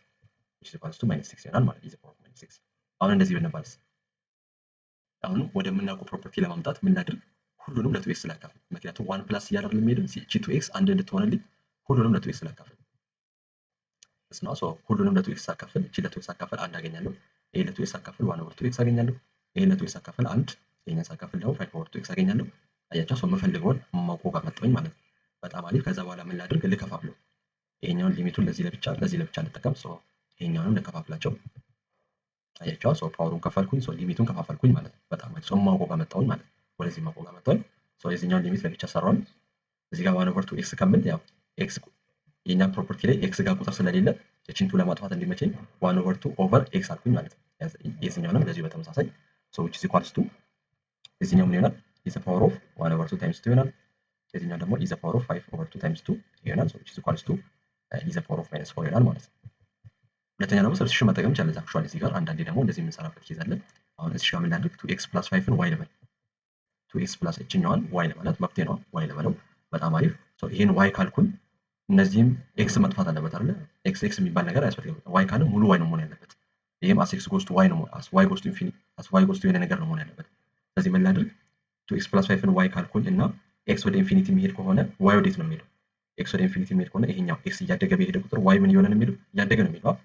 which equals to minus 6 ይሆናል ማለት ኢ ዘ ፓወር ኦፍ ማይነስ 6። አሁን እንደዚህ ብንባልስ አሁን ወደምናውቀው ፕሮፐርቲ ለማምጣት ምን ላድርግ? ሁሉንም ለ2ኤክስ ላካፍል። ምክንያቱም 1 ፕላስ እያደረግን የሚሄደው እቺ 2ኤክስ አንድ እንድትሆንልኝ ሁሉንም ለ2ኤክስ ላካፍል። እስና ሶ ሁሉንም ለ2ኤክስ አካፍል። እቺ ለ2ኤክስ አካፍል አንድ አገኛለሁ። ይሄ ለ2ኤክስ አካፍል 1 ኦቨር 2ኤክስ አገኛለሁ። ይሄ ለ2ኤክስ አካፍል አንድ፣ ይሄኛን ሳካፍል ደግሞ 5 ኦቨር 2ኤክስ አገኛለሁ። አያቸው ሰው የምፈልገውን ማውቀው ጋር መጣሁኝ ማለት ነው። በጣም አሪፍ። ከዛ በኋላ ምን ላድርግ? ልከፋፍለው። ይሄኛውን ሊሚቱን ለዚህ ለብቻ ልጠቀም። ሶ ይሄኛውንም ልከፋፍላቸው። አያቸው ሰው ፓወሩን ከፈልኩኝ፣ ሶ ሊሚቱን ከፋፈልኩኝ ማለት ነው። በጣም አሪፍ። ሰው ማውቀው ጋር መጣሁኝ ማለት ነው። ወደዚህ ማውቀው ጋር መጣሁኝ። ሶ የዚህኛውን ሊሚት ለብቻ ሰራውን። እዚህ ጋር 1 ኦቨር 2ኤክስ ከምል ያው ኤክስ የኛ ፕሮፐርቲ ላይ ኤክስ ጋር ቁጥር ስለሌለ እቺን ቱ ለማጥፋት እንዲመቸኝ 1 ኦቨር 2 ኦቨር ኤክስ አልኩኝ ማለት ነው። የዚህኛውንም እንደዚሁ በተመሳሳይ ሶ which is equals to የዚህኛው ምን ይሆናል? ኢ ዘ ፓወር ኦፍ 1 ኦቨር 2 ታይምስ 2 ይሆናል። የዚህኛው ደግሞ ኢ ዘ ፓወር ኦፍ 5 ኦቨር 2 ታይምስ 2 ይሆናል። ሶ which is equals to ኢ ዘ ፓወር ኦፍ ማይነስ 4 ይሆናል ማለት ነው። ሁለተኛ ደግሞ ሰብስቲቱሽን መጠቀም ይቻላል። አክቹዋሊ እዚህ ጋር አንዳንዴ ደግሞ እንደዚህ የምንሰራበት ኬዝ አለ። አሁን እዚህ ጋር ምን ላድርግ? 2x ፕላስ 5ን ዋይ ልበል። 2x ፕላስ እችኛዋን ዋይ ልበላት፣ መፍትሄ ነው ዋይ ልበለው። በጣም አሪፍ። ሶ ይሄን ዋይ ካልኩኝ እነዚህም ኤክስ መጥፋት አለበት አይደለ? ኤክስ የሚባል ነገር አያስፈልግም። ዋይ ካለ ሙሉ ዋይ ነው መሆን ያለበት። ይሄም አስ ኤክስ ጎስ ቱ ዋይ ነው አስ ዋይ ጎስ ቱ ኢንፊኒቲ አስ ዋይ ጎስ ቱ የሆነ ነገር ነው መሆን ያለበት። ስለዚህ ምን ላድርግ? 2x ፕላስ 5ን ዋይ ካልኩኝ እና ኤክስ ወደ ኢንፊኒቲ የሚሄድ ከሆነ ዋይ ወዴት ነው የሚሄደው? ኤክስ ወደ ኢንፊኒቲ የሚሄድ ከሆነ ይሄኛው ኤክስ እያደገ በሄደ ቁጥር ዋይ ምን እየሆነ ነው የሚሄደው? እያደገ ነው የሚሄደው።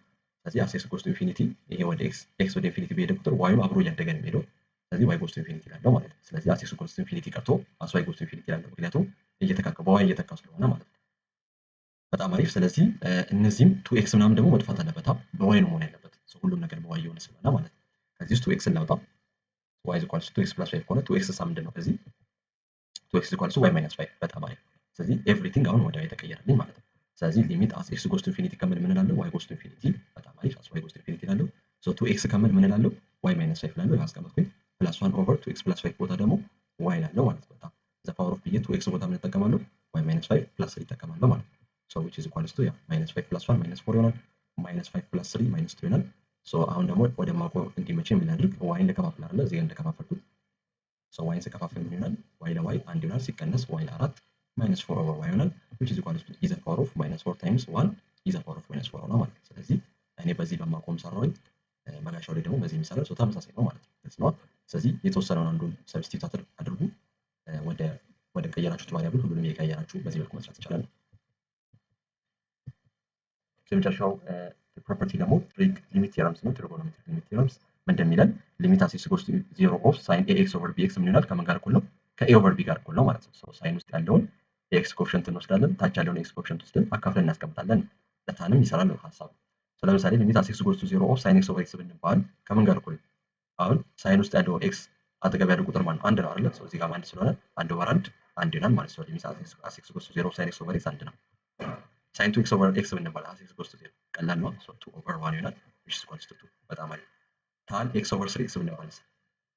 ስለዚህ አስ ኤክስ ጎስ ቱ ኢንፊኒቲ ይሄ ወደ ኤክስ ወደ ኢንፊኒቲ በሄደ ቁጥር ዋይም አብሮ እያደገ ነው የሚሄደው። ስለዚህ ዋይ ጎስ ቱ ኢንፊኒቲ ይላል ማለት ነው። ስለዚህ አስ ኤክስ ጎስ ቱ ኢንፊኒቲ ቀርቶ አስ ዋይ ጎስ ቱ ኢንፊኒቲ ይላል። ምክንያቱም እየተካከለ በዋይ እየተካከለ ስለሆነ ማለት ነው። በጣም አሪፍ። ስለዚህ እነዚህም 2x ምናምን ደግሞ መጥፋት አለበት። በዋይ ነው መሆን ያለበት። ሁሉም ነገር በዋይ የሆነ ስለሆነ ማለት ነው። ከዚህ ውስጥ 2x እናውጣ። y is equals to 2x plus 5 ከሆነ 2x ምንድን ነው? ከዚህ 2x is equals to y minus 5 በጣም አሪፍ። ስለዚህ ኤቭሪቲንግ አሁን ወደ y ተቀየረልኝ ማለት ነው። ስለዚህ ሊሚት as x goes to infinity ከምን ምን እላለሁ? y goes to infinity በጣም አሪፍ። as y goes to infinity እላለሁ። so 2x ከምን ምን እላለሁ? y minus 5 እላለሁ። ያስቀመጥኩኝ plus 1 over 2x plus 5 ቦታ ደግሞ y እላለሁ ማለት ነው። በጣም the power of ብዬ 2x ቦታ ምን እጠቀማለሁ? y minus 5 plus 3 እጠቀማለሁ ማለት ነው። so which is equals to yeah minus 5 plus 1 minus 4 ይሆናል። minus 5 plus 3 minus 2 ይሆናል። so አሁን ደግሞ ወደ ማቆ እንዲመቸኝ ምን ላድርግ? y ልከፋፍል አይደል? እዚህ እንደከፋፈልኩት so y ስከፋፍል ምን ይሆናል? y ለy አንድ ይሆናል ሲቀነስ y ለ4 minus 4 over y ይሆናል which is equals to e the power of minus 4 times 1 e the power of minus 4 ነው ማለት ነው። ስለዚህ እኔ በዚህ በማቆም ሰራውኝ መጋሻው ላይ ደግሞ በዚህ የሚሰራው so ተመሳሳይ ነው ማለት ነው። ስለዚህ የተወሰነውን አንዱን ሰብስቲቱት አድርጉ ወደ ቀየራችሁት ቫሪያብል ሁሉንም የቀየራችሁ በዚህ መልኩ መስራት ይቻላል። የመጨረሻው ፕሮፐርቲ ደግሞ ትሪግ ሊሚት ቴረምስ ነው። ትሪጎኖሜትሪክ ሊሚት ቴረምስ ምን እንደሚለን ሊሚት አስ ኤክስ ጎስ ቱ 0 ኦፍ ሳይን ኤክስ ኦቨር ቢ ኤክስ ምን ይሆናል? ከምን ጋር እኩል ነው? ከኤ ኦቨር ቢ ጋር እኩል ነው ማለት ነው። ሶ ሳይን ውስጥ ያለውን ኤክስ ኮኤፊሽንት እንወስዳለን፣ ታች ያለውን ኤክስ ኮኤፊሽንት ወስደን አካፍለን እናስቀምጣለን። ለታንም ይሰራል ነው ሐሳቡ። ለምሳሌ ሊሚት አስ ኤክስ ጎስ ቱ 0 ኦፍ ሳይን ኤክስ ኦቨር ኤክስ ብንባል ከምን ጋር እኩል? አሁን ሳይን ውስጥ ያለው ኤክስ አጠገብ ያለው ቁጥር ማለት ነው አንድ ነው አይደለ? እዚህ ጋር አንድ ስለሆነ አንድ ኦቨር አንድ ይሆናል ማለት ነው። ሊሚት አስ ኤክስ ጎስ ቱ 0 ሳይን ኤክስ ኦቨር ኤክስ አንድ ነው። ሳይን 2 ኤክስ ኦቨር ኤክስ ብንባል አስ ኤክስ ጎስ ቱ 0 ቀላል ነው። 2 ኦቨር 1 ይሆናል which is equals to 2 በጣም አሪፍ። ታን ኤክስ ኦቨር 3 ኤክስ ብንባል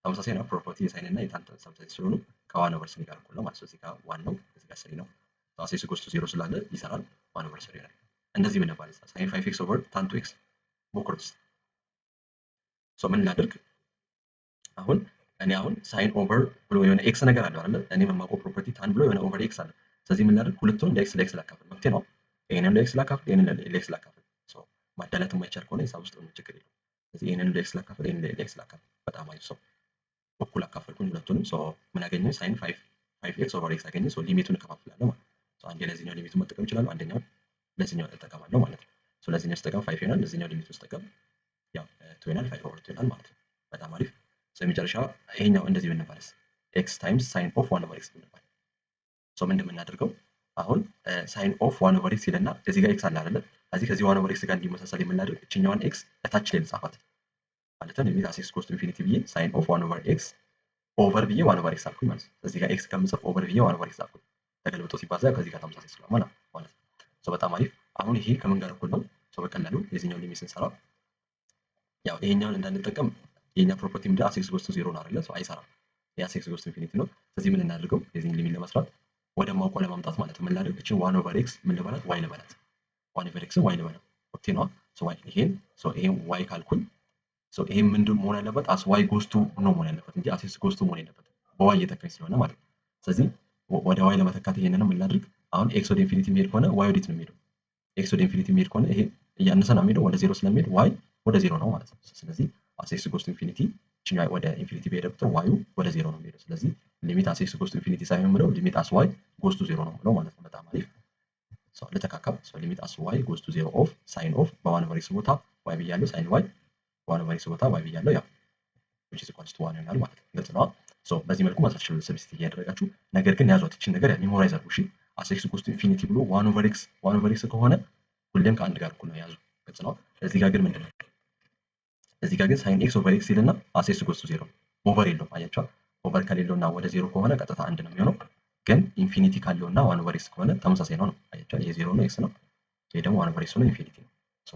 ተመሳሳይ ነው። ፕሮፐርቲ የሳይን እና የታን ተመሳሳይ ስለሆኑ ከ1 ኦቨር 3 ጋር እኩል ነው ማለት ነው። እዚህ ጋር 1 ነው፣ እዚህ ጋር 3 ነው። አስ ኤክስ ጎስ ቱ 0 ስላለ ይሰራል 1 ኦቨር 3 ይሆናል። እንደዚህ ብንባል ሳይን 5 ኤክስ ኦቨር ታን 2 ኤክስ ሞክሩት። ምን ላድርግ አሁን እኔ አሁን ሳይን ኦቨር ብሎ የሆነ ኤክስ ነገር አለው አይደል? እኔ የማውቀው ፕሮፐርቲ ታን ብሎ የሆነ ኦቨር ኤክስ አለ። ስለዚህ ምን ላድርግ ሁለቱንም ለኤክስ ለኤክስ ላካፍል መፍትሄ ነው። ይሄንን ለኤክስ ላካፍል፣ ይሄንን ለኤክስ ላካፍል። ማዳላት የማይቻል ከሆነ ሂሳብ ውስጥ ምንም ችግር የለውም። ስለዚህ ይሄንን ለኤክስ ላካፍል፣ ይሄንን ለኤክስ ላካፍል። በጣም አሪፍ እኩል አካፈልኩኝ ሁለቱንም። ምን አገኘሁ? ሳይን 5 ኤክስ ኦቨር ኤክስ አገኘሁ። ሊሚቱን እከፋፍላለሁ ማለት ነው። አንዴ ለዚህኛው ሊሚቱን መጠቀም እችላለሁ፣ አንደኛው ለዚህኛው እጠቀማለሁ ማለት ነው። ለዚህኛው ስጠቀም 5 ይሆናል፣ ለዚህኛው ሊሚቱን ስጠቀም ያው 2 ይሆናል፣ 5 ኦቨር 2 ይሆናል ማለት ነው። በጣም አሪፍ። የመጨረሻ ይሄኛው እንደዚህ ብንባልስ ኤክስ ታይምስ ሳይን ኦፍ 1 ኦቨር ኤክስ ብንባል ምንድን የምናደርገው አሁን ሳይን ኦፍ 1 ኦቨር ኤክስ ይለና እዚህ ጋር ኤክስ አለ አይደለ? ከዚህ 1 ኦቨር ኤክስ ጋር እንዲመሳሰል የምናደርግ እችኛዋን ኤክስ እታች ላይ ልጻፋት ማለት ነው። ሊሚት አስ ኤክስ ጎስ ቱ ኢንፊኒቲ ብዬ ሳይን ኦፍ 1 ኦቨር ኤክስ ኦቨር ብዬ 1 ኦቨር ኤክስ አልኩኝ ማለት ነው። እዚህ ጋር ኤክስ ከምጽፍ ኦቨር ብዬ 1 ኦቨር ኤክስ አልኩኝ። ተገልብጦ ሲባዛ ከዚህ ጋር ተመሳሳይ ስለሆነ ማለት ነው። በጣም አሪፍ። አሁን ይሄ ከምን ጋር እኩል ነው? በቀላሉ የዚህኛው ሊሚት ስንሰራ ያው ይሄኛውን እንዳንጠቀም የኛ ፕሮፐርቲ ምንድን አስ ኤክስ ጎስ ቱ 0 ነው አይደለ? አይሰራም። የአስ ኤክስ ጎስ ቱ ኢንፊኒቲ ነው። ስለዚህ ምን እናድርገው? የዚህን ሊሚት ለመስራት ወደ ማውቀው ለማምጣት ማለት ነው። ምን ላድርግ? እቺን 1 ኦቨር ኤክስ ምን ልበላት? ዋይ ልበላት። 1 ኦቨር ኤክስ ዋይ ልበላት። ኦኬ ነው። ይሄን ዋይ ካልኩኝ ይሄ ምንድን መሆን ያለበት? አስ ዋይ ጎስ ቱ ነው መሆን ያለበት እንጂ አስ ኤክስ ጎስ ቱ መሆን የለበትም። በዋይ እየተካኝ ስለሆነ ማለት ነው። ስለዚህ ወደ ዋይ ለመተካት ይሄንን ምን ላድርግ? አሁን ኤክስ ወደ ኢንፊኒቲ የሚሄድ ከሆነ ዋይ ወዴት ነው የሚሄደው? ኤክስ ወደ ኢንፊኒቲ የሚሄድ ከሆነ ይሄ እያነሰ ነው የሚሄደው፣ ወደ 0 ስለሚሄድ ዋይ ወደ 0 ነው ማለት ነው። ስለዚህ አስ ኤክስ ጎስ ቱ ኢንፊኒቲ ወደ ኢንፊኒቲ በሄደ ቁጥር ዋዩ ወደ 0 ነው የሚሄደው። ስለዚህ ሊሚት አስ ኤክስ ጎስ ቱ ኢንፊኒቲ ሳይሆን ምለው ሊሚት አስ ዋይ ጎስ ቱ 0 ነው ምለው ማለት ነው። በጣም አሪፍ። ልተካከብ። ሊሚት አስ ዋይ ጎስ ቱ 0 ኦፍ ሳይን ኦፍ በ1 ኦቨር ኤክስ ቦታ ዋይ ብያለሁ፣ ሳይን ዋይ 1 ኦቨር ኤክስ ቦታ ዋይ ብያለሁ፣ ያው which is equals to 1 ይሆናል ማለት ነው። ግልጽ ነው። በዚህ መልኩ መስራት ይችላል ሰብስቲት እያደረጋችሁ። ነገር ግን ያዟት እቺን ነገር ሜሞራይዝ አድርጉ። እሺ አስ ኤክስ ጎስ ቱ ኢንፊኒቲ ብሎ 1 ኦቨር ኤክስ ከሆነ ሁሌም ከአንድ ጋር እኩል ነው፣ ያዙ። ግልጽ ነው። እዚህ ጋር ግን ምንድነው? እዚህ ጋር ግን ሳይን ኤክስ ኦቨር ኤክስ ይልና አስ ኤክስ ጎስ ቱ 0 ኦቨር የለውም። አያችሁ፣ ኦቨር ከሌለውና ወደ 0 ከሆነ ቀጥታ አንድ ነው የሚሆነው። ግን ኢንፊኒቲ ካለውና 1 ኦቨር ኤክስ ከሆነ ተመሳሳይ ነው። አያችሁ፣ ይሄ 0 ነው ኤክስ ነው፣ ይሄ ደግሞ 1 ኦቨር ኤክስ ነው ኢንፊኒቲ ነው።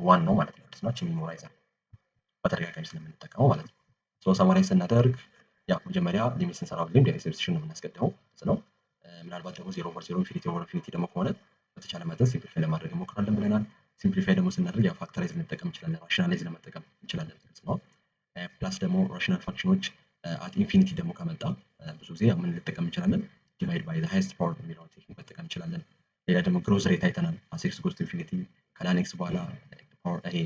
1 ነው ማለት ነው። ግልጽ ነው። ሜሞራይዝ አድርጉ በተደጋጋሚ ስለምንጠቀመው ማለት ነው። ሰማራይዝ ስናደርግ ያው መጀመሪያ ሊሚት ስንሰራ ሁሌም ዳይሬክት ሰብስቲቱሽን ነው የምናስቀድመው ነው። ምናልባት ደግሞ 0 ኦቨር 0 ኢንፊኒቲ ኦቨር ኢንፊኒቲ ደግሞ ከሆነ በተቻለ መጠን ሲምፕሊፋይ ለማድረግ እንሞክራለን ብለናል። ሲምፕሊፋይ ደግሞ ስናደርግ ያው ፋክተራይዝ ልንጠቀም እንችላለን፣ ራሽናላይዝ ለመጠቀም እንችላለን ነው። ፕላስ ደግሞ ራሽናል ፋንክሽኖች አት ኢንፊኒቲ ደግሞ ከመጣ ብዙ ጊዜ ምን ልንጠቀም እንችላለን? ዲቫይድ ባይ ዘ ሃይስት ፓወር የሚለውን ቴክኒክ መጠቀም እንችላለን። ሌላ ደግሞ ግሮዝ ሬት አይተናል። አስ ኤክስ ጎስ ቱ ኢንፊኒቲ ከላን ኤክስ በኋላ ይሄ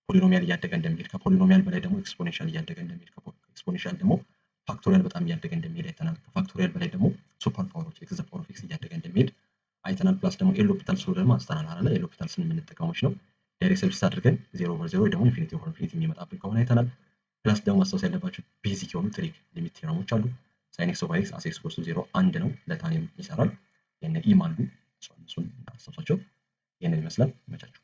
ፖሊኖሚያል እያደገ እንደሚሄድ፣ ከፖሊኖሚያል በላይ ደግሞ ኤክስፖኔንሻል እያደገ እንደሚሄድ፣ ኤክስፖኔንሻል ደግሞ ፋክቶሪያል በጣም እያደገ እንደሚሄድ አይተናል። ከፋክቶሪያል በላይ ደግሞ ሱፐር ፓወሮች ኤክስ ዘ ፓወር ኦፍ ኤክስ እያደገ እንደሚሄድ አይተናል። ፕላስ ደግሞ ኤልሆፒታል ስሎ ደግሞ አንስተናል አይደል? ኤልሆፒታል ስን የምንጠቀመው ነው ዳይሬክት ሰብስቲት አድርገን 0 ኦቨር 0 ወይ ደግሞ ኢንፊኒቲ ኦቨር ኢንፊኒቲ የሚመጣብን ከሆነ አይተናል። ፕላስ ደግሞ ማስታወስ ያለባችሁ ቤዚክ የሆኑ ትሪክ ሊሚት ቴዎረሞች አሉ። ሳይን ኤክስ ኦቨር ኤክስ አስ ኤክስ ጎስ ቱ 0 አንድ ነው፣ ለታንም ይሰራል። የነ ኢም አሉ፣ እሱን አስተውሳቸው። ይሄንን ይመስላል። ይመቻችሁ።